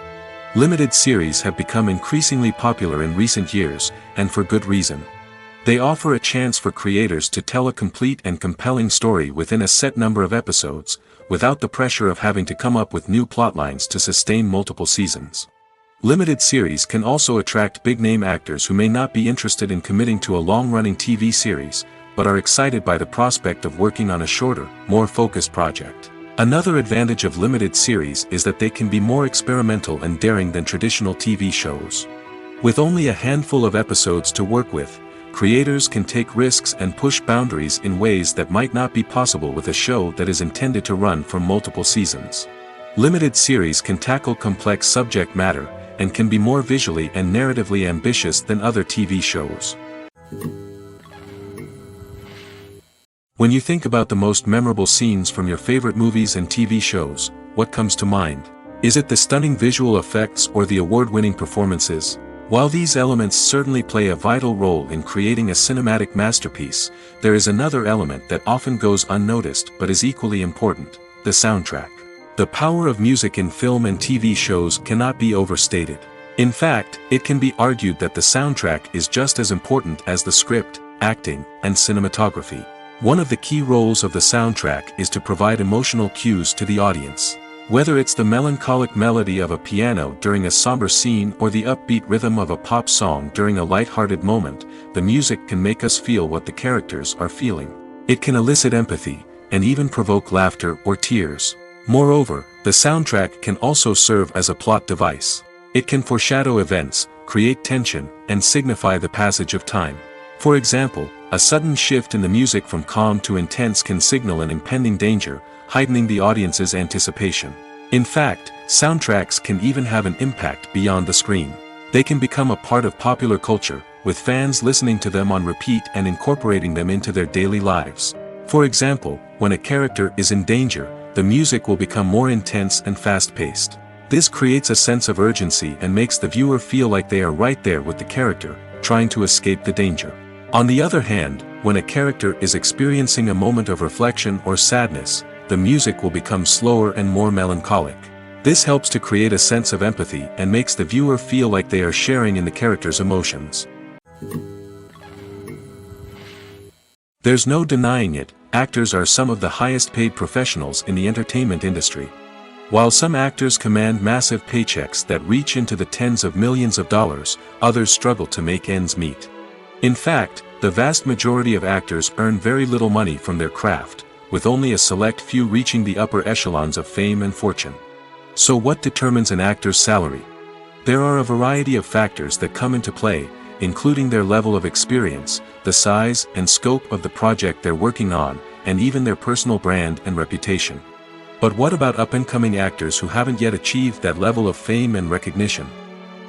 Limited series have become increasingly popular in recent years, and for good reason. They offer a chance for creators to tell a complete and compelling story within a set number of episodes, without the pressure of having to come up with new plotlines to sustain multiple seasons. Limited series can also attract big-name actors who may not be interested in committing to a long-running TV series, but are excited by the prospect of working on a shorter, more focused project. Another advantage of limited series is that they can be more experimental and daring than traditional TV shows. With only a handful of episodes to work with, creators can take risks and push boundaries in ways that might not be possible with a show that is intended to run for multiple seasons. Limited series can tackle complex subject matter, and can be more visually and narratively ambitious than other TV shows. When you think about the most memorable scenes from your favorite movies and TV shows, what comes to mind? Is it the stunning visual effects or the award-winning performances? While these elements certainly play a vital role in creating a cinematic masterpiece, there is another element that often goes unnoticed but is equally important: the soundtrack. The power of music in film and TV shows cannot be overstated. In fact, it can be argued that the soundtrack is just as important as the script, acting, and cinematography. One of the key roles of the soundtrack is to provide emotional cues to the audience. Whether it's the melancholic melody of a piano during a somber scene or the upbeat rhythm of a pop song during a light-hearted moment, the music can make us feel what the characters are feeling. It can elicit empathy, and even provoke laughter or tears. Moreover, the soundtrack can also serve as a plot device. It can foreshadow events, create tension, and signify the passage of time. For example, a sudden shift in the music from calm to intense can signal an impending danger, heightening the audience's anticipation. In fact, soundtracks can even have an impact beyond the screen. They can become a part of popular culture, with fans listening to them on repeat and incorporating them into their daily lives. For example, when a character is in danger, the music will become more intense and fast-paced. This creates a sense of urgency and makes the viewer feel like they are right there with the character, trying to escape the danger. On the other hand, when a character is experiencing a moment of reflection or sadness, the music will become slower and more melancholic. This helps to create a sense of empathy and makes the viewer feel like they are sharing in the character's emotions. There's no denying it, actors are some of the highest paid professionals in the entertainment industry. While some actors command massive paychecks that reach into the tens of millions of dollars, others struggle to make ends meet. In fact, the vast majority of actors earn very little money from their craft, with only a select few reaching the upper echelons of fame and fortune. So what determines an actor's salary? There are a variety of factors that come into play, including their level of experience, the size and scope of the project they're working on, and even their personal brand and reputation. But what about up-and-coming actors who haven't yet achieved that level of fame and recognition?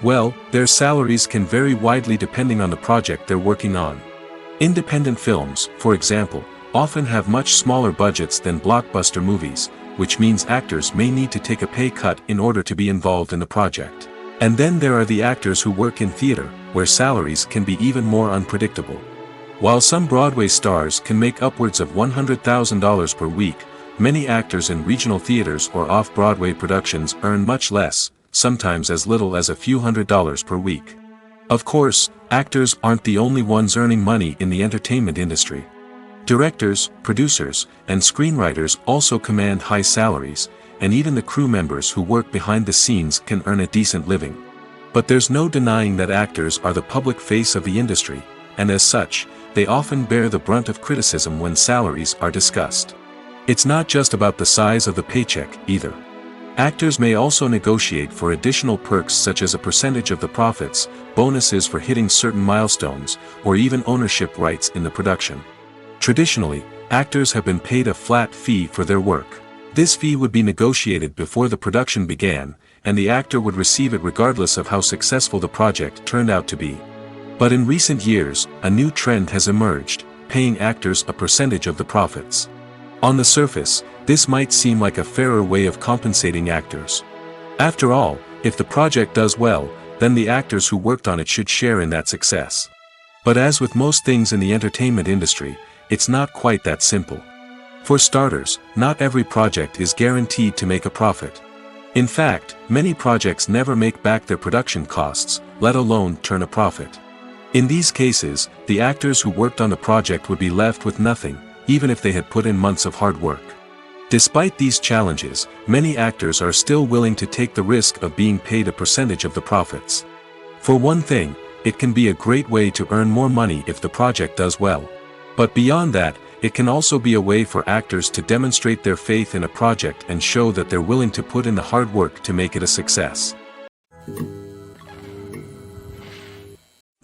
Well, their salaries can vary widely depending on the project they're working on. Independent films, for example, often have much smaller budgets than blockbuster movies, which means actors may need to take a pay cut in order to be involved in the project. And then there are the actors who work in theater, where salaries can be even more unpredictable. While some Broadway stars can make upwards of $100,000 per week, many actors in regional theaters or off-Broadway productions earn much less, sometimes as little as a few $100s per week. Of course, actors aren't the only ones earning money in the entertainment industry. Directors, producers, and screenwriters also command high salaries, and even the crew members who work behind the scenes can earn a decent living. But there's no denying that actors are the public face of the industry, and as such, they often bear the brunt of criticism when salaries are discussed. It's not just about the size of the paycheck, either. Actors may also negotiate for additional perks such as a percentage of the profits, bonuses for hitting certain milestones, or even ownership rights in the production. Traditionally, actors have been paid a flat fee for their work. This fee would be negotiated before the production began, and the actor would receive it regardless of how successful the project turned out to be. But in recent years, a new trend has emerged, paying actors a percentage of the profits. On the surface, this might seem like a fairer way of compensating actors. After all, if the project does well, then the actors who worked on it should share in that success. But as with most things in the entertainment industry, it's not quite that simple. For starters, not every project is guaranteed to make a profit. In fact, many projects never make back their production costs, let alone turn a profit. In these cases, the actors who worked on the project would be left with nothing, even if they had put in months of hard work. Despite these challenges, many actors are still willing to take the risk of being paid a percentage of the profits. For one thing, it can be a great way to earn more money if the project does well. But beyond that, it can also be a way for actors to demonstrate their faith in a project and show that they're willing to put in the hard work to make it a success.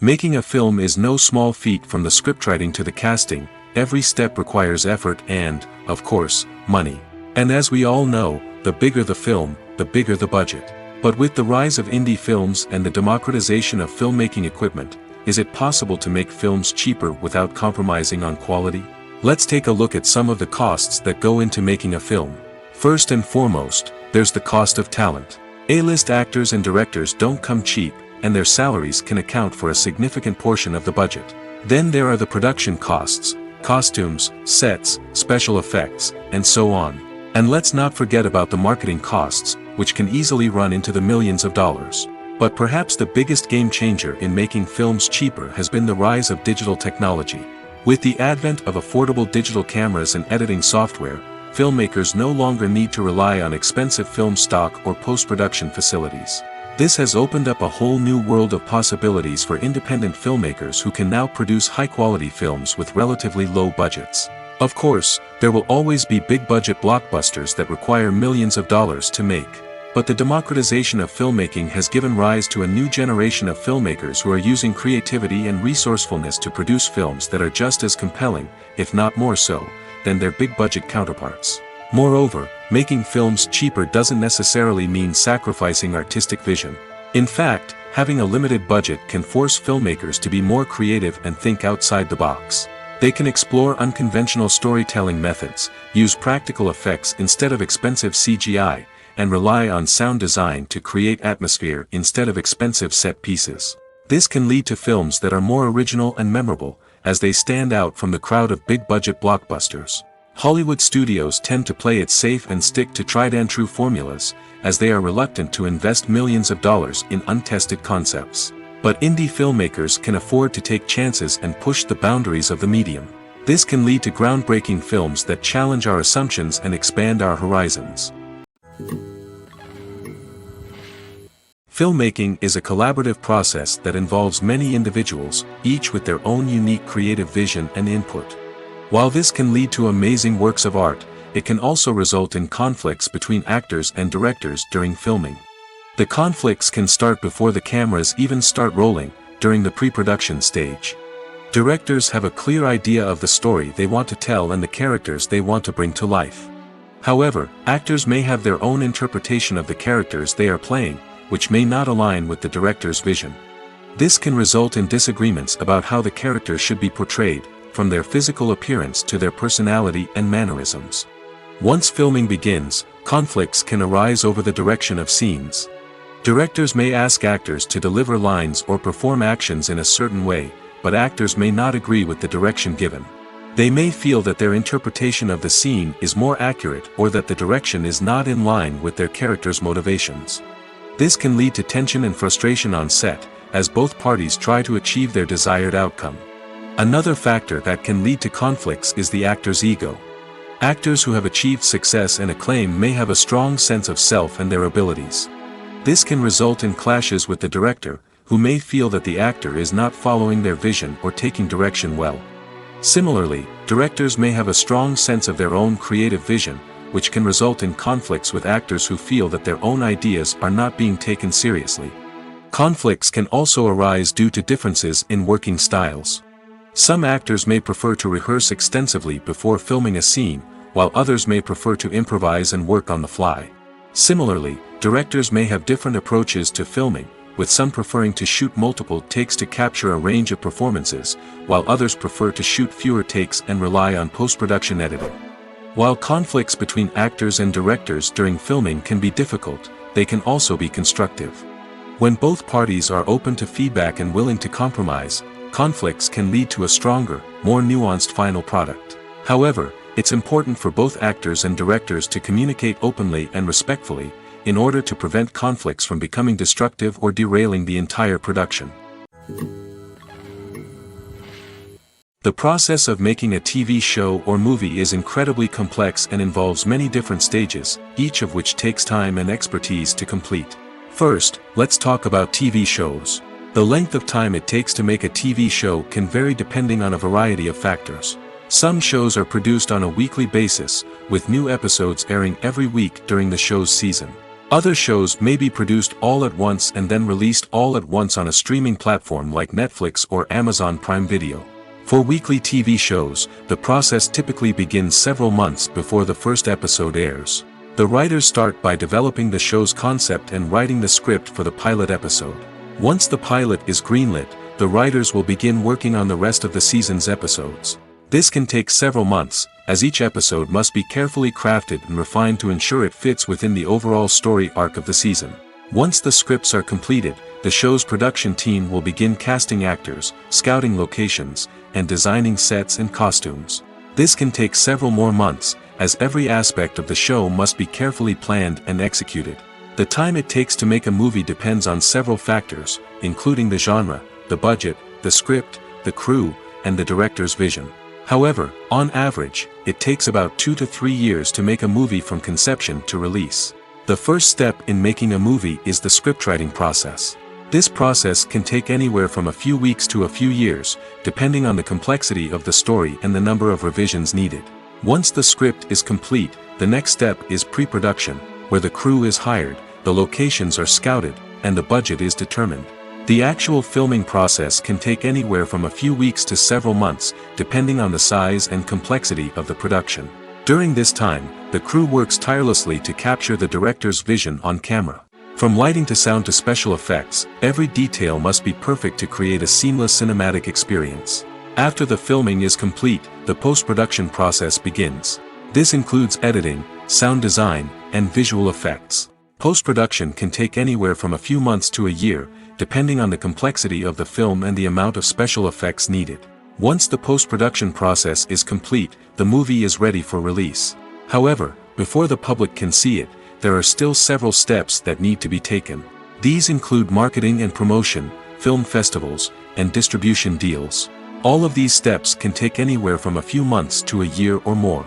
Making a film is no small feat. From the scriptwriting to the casting, every step requires effort and, of course, money. And as we all know, the bigger the film, the bigger the budget. But with the rise of indie films and the democratization of filmmaking equipment, is it possible to make films cheaper without compromising on quality? Let's take a look at some of the costs that go into making a film. First and foremost, there's the cost of talent. A-list actors and directors don't come cheap, and their salaries can account for a significant portion of the budget. Then there are the production costs, costumes, sets, special effects, and so on. And let's not forget about the marketing costs, which can easily run into the millions of dollars. But perhaps the biggest game changer in making films cheaper has been the rise of digital technology. With the advent of affordable digital cameras and editing software, filmmakers no longer need to rely on expensive film stock or post-production facilities. This has opened up a whole new world of possibilities for independent filmmakers who can now produce high-quality films with relatively low budgets. Of course, there will always be big-budget blockbusters that require millions of dollars to make. But the democratization of filmmaking has given rise to a new generation of filmmakers who are using creativity and resourcefulness to produce films that are just as compelling, if not more so, than their big-budget counterparts. Moreover, making films cheaper doesn't necessarily mean sacrificing artistic vision. In fact, having a limited budget can force filmmakers to be more creative and think outside the box. They can explore unconventional storytelling methods, use practical effects instead of expensive CGI, and rely on sound design to create atmosphere instead of expensive set pieces. This can lead to films that are more original and memorable, as they stand out from the crowd of big-budget blockbusters. Hollywood studios tend to play it safe and stick to tried-and-true formulas, as they are reluctant to invest millions of dollars in untested concepts. But indie filmmakers can afford to take chances and push the boundaries of the medium. This can lead to groundbreaking films that challenge our assumptions and expand our horizons. Filmmaking is a collaborative process that involves many individuals, each with their own unique creative vision and input. While this can lead to amazing works of art, it can also result in conflicts between actors and directors during filming. The conflicts can start before the cameras even start rolling, during the pre-production stage. Directors have a clear idea of the story they want to tell and the characters they want to bring to life. However, actors may have their own interpretation of the characters they are playing, which may not align with the director's vision. This can result in disagreements about how the characters should be portrayed, from their physical appearance to their personality and mannerisms. Once filming begins, conflicts can arise over the direction of scenes. Directors may ask actors to deliver lines or perform actions in a certain way, but actors may not agree with the direction given. They may feel that their interpretation of the scene is more accurate or that the direction is not in line with their character's motivations. This can lead to tension and frustration on set, as both parties try to achieve their desired outcome. Another factor that can lead to conflicts is the actor's ego. Actors who have achieved success and acclaim may have a strong sense of self and their abilities. This can result in clashes with the director, who may feel that the actor is not following their vision or taking direction well. Similarly, directors may have a strong sense of their own creative vision, which can result in conflicts with actors who feel that their own ideas are not being taken seriously. Conflicts can also arise due to differences in working styles. Some actors may prefer to rehearse extensively before filming a scene, while others may prefer to improvise and work on the fly. Similarly, directors may have different approaches to filming, with some preferring to shoot multiple takes to capture a range of performances, while others prefer to shoot fewer takes and rely on post-production editing. While conflicts between actors and directors during filming can be difficult, they can also be constructive. When both parties are open to feedback and willing to compromise, conflicts can lead to a stronger, more nuanced final product. However, it's important for both actors and directors to communicate openly and respectfully, in order to prevent conflicts from becoming destructive or derailing the entire production. The process of making a TV show or movie is incredibly complex and involves many different stages, each of which takes time and expertise to complete. First, let's talk about TV shows. The length of time it takes to make a TV show can vary depending on a variety of factors. Some shows are produced on a weekly basis, with new episodes airing every week during the show's season. Other shows may be produced all at once and then released all at once on a streaming platform like Netflix or Amazon Prime Video. For weekly TV shows, the process typically begins several months before the first episode airs. The writers start by developing the show's concept and writing the script for the pilot episode. Once the pilot is greenlit, the writers will begin working on the rest of the season's episodes. This can take several months, as each episode must be carefully crafted and refined to ensure it fits within the overall story arc of the season. Once the scripts are completed, the show's production team will begin casting actors, scouting locations, and designing sets and costumes. This can take several more months, as every aspect of the show must be carefully planned and executed. The time it takes to make a movie depends on several factors, including the genre, the budget, the script, the crew, and the director's vision. However, on average, it takes about 2 to 3 years to make a movie from conception to release. The first step in making a movie is the scriptwriting process. This process can take anywhere from a few weeks to a few years, depending on the complexity of the story and the number of revisions needed. Once the script is complete, the next step is pre-production, where the crew is hired, the locations are scouted, and the budget is determined. The actual filming process can take anywhere from a few weeks to several months, depending on the size and complexity of the production. During this time, the crew works tirelessly to capture the director's vision on camera. From lighting to sound to special effects, every detail must be perfect to create a seamless cinematic experience. After the filming is complete, the post-production process begins. This includes editing, sound design, and visual effects. Post-production can take anywhere from a few months to a year, depending on the complexity of the film and the amount of special effects needed. Once the post-production process is complete, the movie is ready for release. However, before the public can see it, there are still several steps that need to be taken. These include marketing and promotion, film festivals, and distribution deals. All of these steps can take anywhere from a few months to a year or more.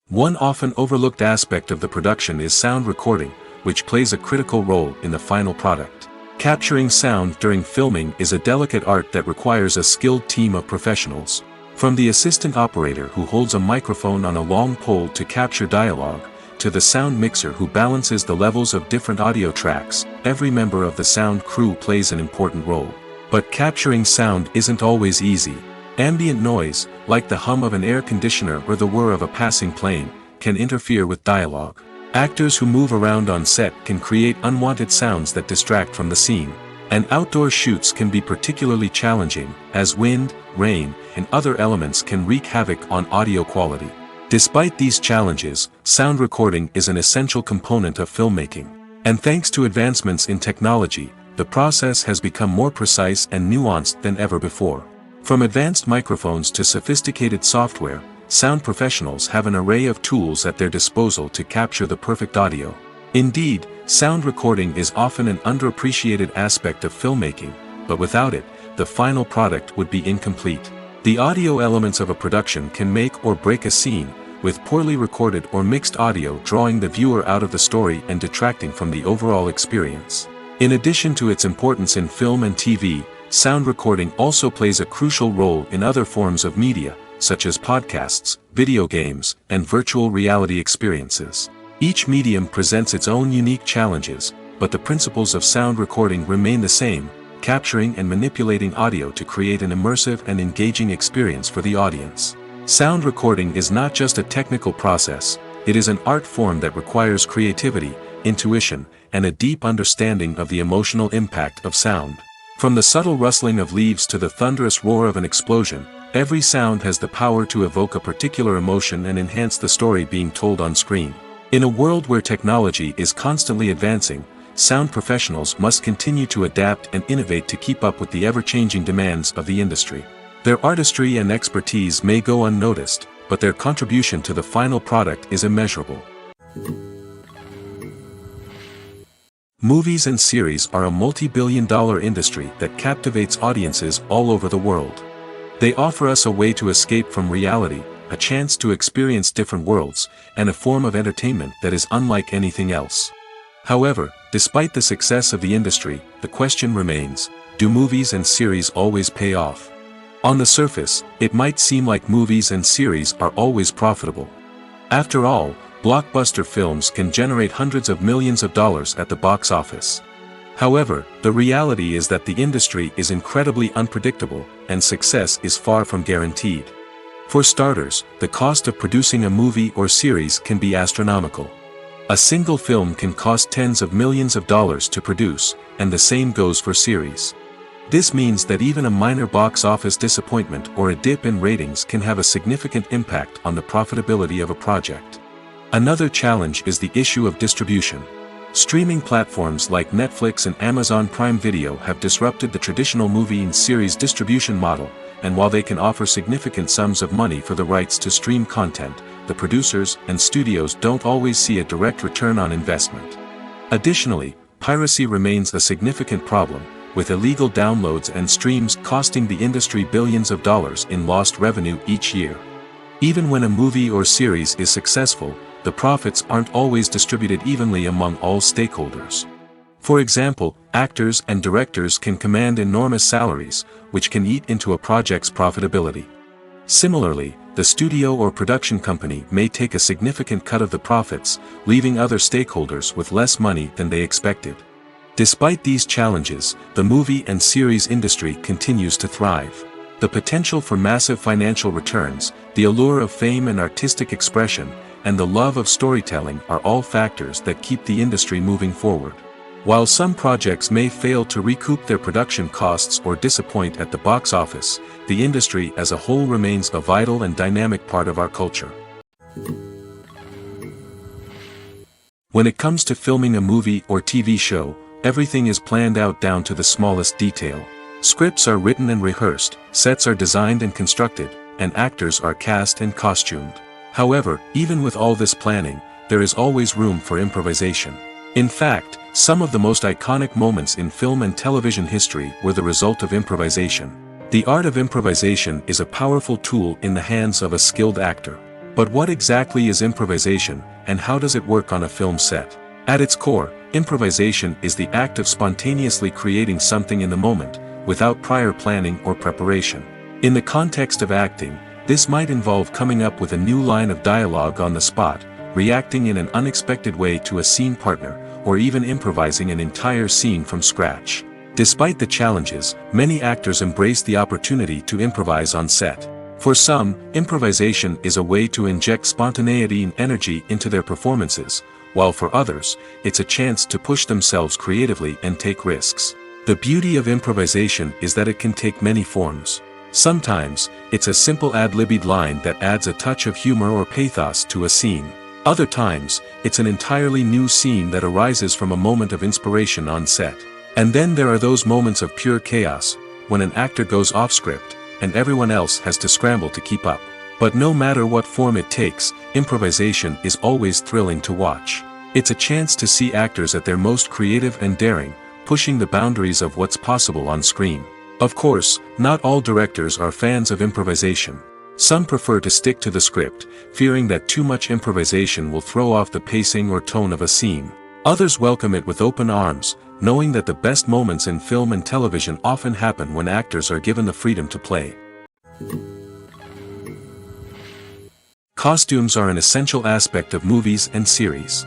One often overlooked aspect of the production is sound recording, which plays a critical role in the final product. Capturing sound during filming is a delicate art that requires a skilled team of professionals. From the assistant operator who holds a microphone on a long pole to capture dialogue, to the sound mixer who balances the levels of different audio tracks. Every member of the sound crew plays an important role. But capturing sound isn't always easy. Ambient noise, like the hum of an air conditioner or the whir of a passing plane, can interfere with dialogue. Actors who move around on set can create unwanted sounds that distract from the scene. And outdoor shoots can be particularly challenging, as wind, rain, and other elements can wreak havoc on audio quality. Despite these challenges, sound recording is an essential component of filmmaking. And thanks to advancements in technology, the process has become more precise and nuanced than ever before. From advanced microphones to sophisticated software, sound professionals have an array of tools at their disposal to capture the perfect audio. Indeed, sound recording is often an underappreciated aspect of filmmaking, but without it, the final product would be incomplete. The audio elements of a production can make or break a scene, with poorly recorded or mixed audio drawing the viewer out of the story and detracting from the overall experience. In addition to its importance in film and TV, sound recording also plays a crucial role in other forms of media, such as podcasts, video games, and virtual reality experiences. Each medium presents its own unique challenges, but the principles of sound recording remain the same: capturing and manipulating audio to create an immersive and engaging experience for the audience. Sound recording is not just a technical process, it is an art form that requires creativity, intuition, and a deep understanding of the emotional impact of sound. From the subtle rustling of leaves to the thunderous roar of an explosion, every sound has the power to evoke a particular emotion and enhance the story being told on screen. In a world where technology is constantly advancing, sound professionals must continue to adapt and innovate to keep up with the ever-changing demands of the industry. Their artistry and expertise may go unnoticed, but their contribution to the final product is immeasurable. Movies and series are a multi-billion-dollar industry that captivates audiences all over the world. They offer us a way to escape from reality, a chance to experience different worlds, and a form of entertainment that is unlike anything else. However, despite the success of the industry, the question remains: do movies and series always pay off? On the surface, it might seem like movies and series are always profitable. After all, blockbuster films can generate hundreds of millions of dollars at the box office. However, the reality is that the industry is incredibly unpredictable, and success is far from guaranteed. For starters, the cost of producing a movie or series can be astronomical. A single film can cost tens of millions of dollars to produce, and the same goes for series. This means that even a minor box office disappointment or a dip in ratings can have a significant impact on the profitability of a project. Another challenge is the issue of distribution. Streaming platforms like Netflix and Amazon Prime Video have disrupted the traditional movie and series distribution model, and while they can offer significant sums of money for the rights to stream content, the producers and studios don't always see a direct return on investment. Additionally, piracy remains a significant problem, with illegal downloads and streams costing the industry billions of dollars in lost revenue each year. Even when a movie or series is successful, the profits aren't always distributed evenly among all stakeholders. For example, actors and directors can command enormous salaries, which can eat into a project's profitability. Similarly, the studio or production company may take a significant cut of the profits, leaving other stakeholders with less money than they expected. Despite these challenges, the movie and series industry continues to thrive. The potential for massive financial returns, the allure of fame and artistic expression, and the love of storytelling are all factors that keep the industry moving forward. While some projects may fail to recoup their production costs or disappoint at the box office, the industry as a whole remains a vital and dynamic part of our culture. When it comes to filming a movie or TV show, everything is planned out down to the smallest detail. Scripts are written and rehearsed, sets are designed and constructed, and actors are cast and costumed. However, even with all this planning, there is always room for improvisation. In fact, some of the most iconic moments in film and television history were the result of improvisation. The art of improvisation is a powerful tool in the hands of a skilled actor. But what exactly is improvisation, and how does it work on a film set? At its core, improvisation is the act of spontaneously creating something in the moment, without prior planning or preparation. In the context of acting, this might involve coming up with a new line of dialogue on the spot, reacting in an unexpected way to a scene partner, or even improvising an entire scene from scratch. Despite the challenges, many actors embrace the opportunity to improvise on set. For some, improvisation is a way to inject spontaneity and energy into their performances, while for others, it's a chance to push themselves creatively and take risks. The beauty of improvisation is that it can take many forms. Sometimes, it's a simple ad-libbed line that adds a touch of humor or pathos to a scene. Other times, it's an entirely new scene that arises from a moment of inspiration on set. And then there are those moments of pure chaos, when an actor goes off script, and everyone else has to scramble to keep up. But no matter what form it takes, improvisation is always thrilling to watch. It's a chance to see actors at their most creative and daring, pushing the boundaries of what's possible on screen. Of course, not all directors are fans of improvisation. Some prefer to stick to the script, fearing that too much improvisation will throw off the pacing or tone of a scene. Others welcome it with open arms, knowing that the best moments in film and television often happen when actors are given the freedom to play. Costumes are an essential aspect of movies and series.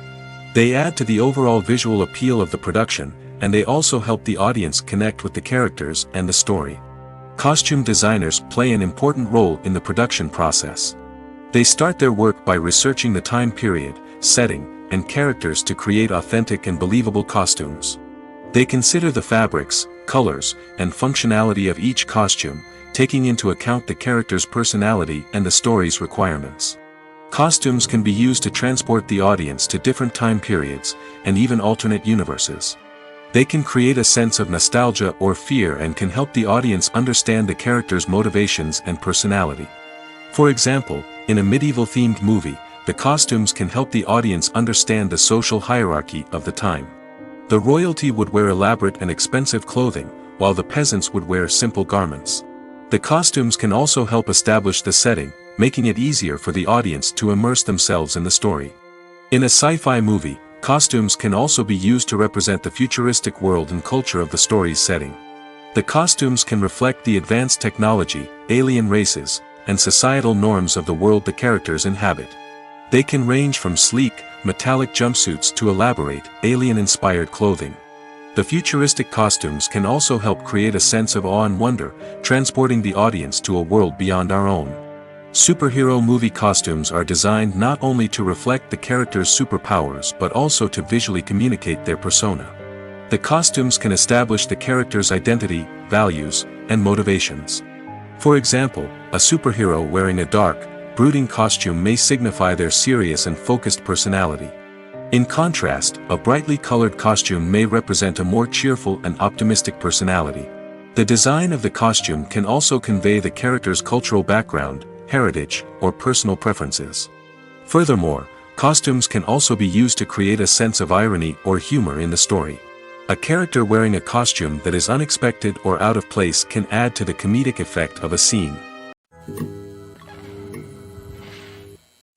They add to the overall visual appeal of the production, and they also help the audience connect with the characters and the story. Costume designers play an important role in the production process. They start their work by researching the time period, setting, and characters to create authentic and believable costumes. They consider the fabrics, colors, and functionality of each costume, taking into account the character's personality and the story's requirements. Costumes can be used to transport the audience to different time periods, and even alternate universes. They can create a sense of nostalgia or fear and can help the audience understand the character's motivations and personality. For example, in a medieval-themed movie, the costumes can help the audience understand the social hierarchy of the time. The royalty would wear elaborate and expensive clothing, while the peasants would wear simple garments. The costumes can also help establish the setting, making it easier for the audience to immerse themselves in the story. In a sci-fi movie, costumes can also be used to represent the futuristic world and culture of the story's setting. The costumes can reflect the advanced technology, alien races, and societal norms of the world the characters inhabit. They can range from sleek, metallic jumpsuits to elaborate, alien-inspired clothing. The futuristic costumes can also help create a sense of awe and wonder, transporting the audience to a world beyond our own. Superhero movie costumes are designed not only to reflect the character's superpowers but also to visually communicate their persona. The costumes can establish the character's identity, values, and motivations. For example, a superhero wearing a dark, brooding costume may signify their serious and focused personality. In contrast, a brightly colored costume may represent a more cheerful and optimistic personality. The design of the costume can also convey the character's cultural background, heritage, or personal preferences. Furthermore, costumes can also be used to create a sense of irony or humor in the story. A character wearing a costume that is unexpected or out of place can add to the comedic effect of a scene.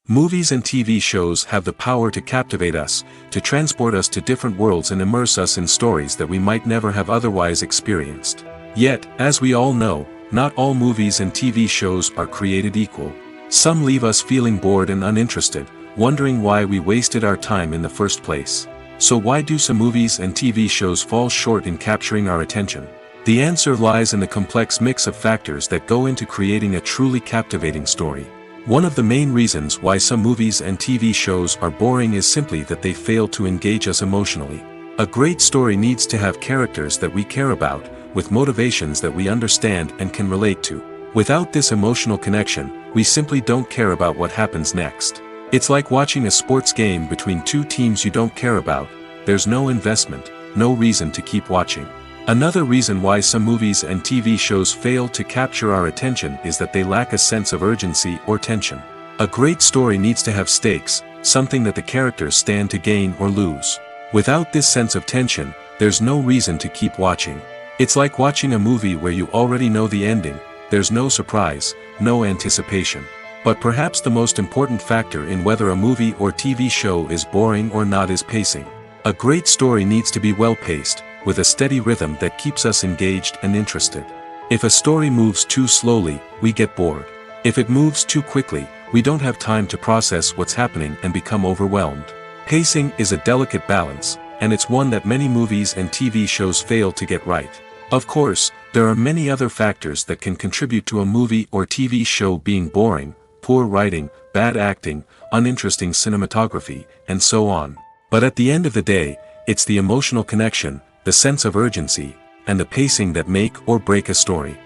Movies and TV shows have the power to captivate us, to transport us to different worlds and immerse us in stories that we might never have otherwise experienced. Yet, as we all know, not all movies and TV shows are created equal. Some leave us feeling bored and uninterested, wondering why we wasted our time in the first place. So why do some movies and TV shows fall short in capturing our attention? The answer lies in the complex mix of factors that go into creating a truly captivating story. One of the main reasons why some movies and TV shows are boring is simply that they fail to engage us emotionally. A great story needs to have characters that we care about, with motivations that we understand and can relate to. Without this emotional connection, we simply don't care about what happens next. It's like watching a sports game between two teams you don't care about. There's no investment, no reason to keep watching. Another reason why some movies and TV shows fail to capture our attention is that they lack a sense of urgency or tension. A great story needs to have stakes, something that the characters stand to gain or lose. Without this sense of tension, there's no reason to keep watching. It's like watching a movie where you already know the ending. There's no surprise, no anticipation. But perhaps the most important factor in whether a movie or TV show is boring or not is pacing. A great story needs to be well-paced, with a steady rhythm that keeps us engaged and interested. If a story moves too slowly, we get bored. If it moves too quickly, we don't have time to process what's happening and become overwhelmed. Pacing is a delicate balance, and it's one that many movies and TV shows fail to get right. Of course, there are many other factors that can contribute to a movie or TV show being boring: poor writing, bad acting, uninteresting cinematography, and so on. But at the end of the day, it's the emotional connection, the sense of urgency, and the pacing that make or break a story.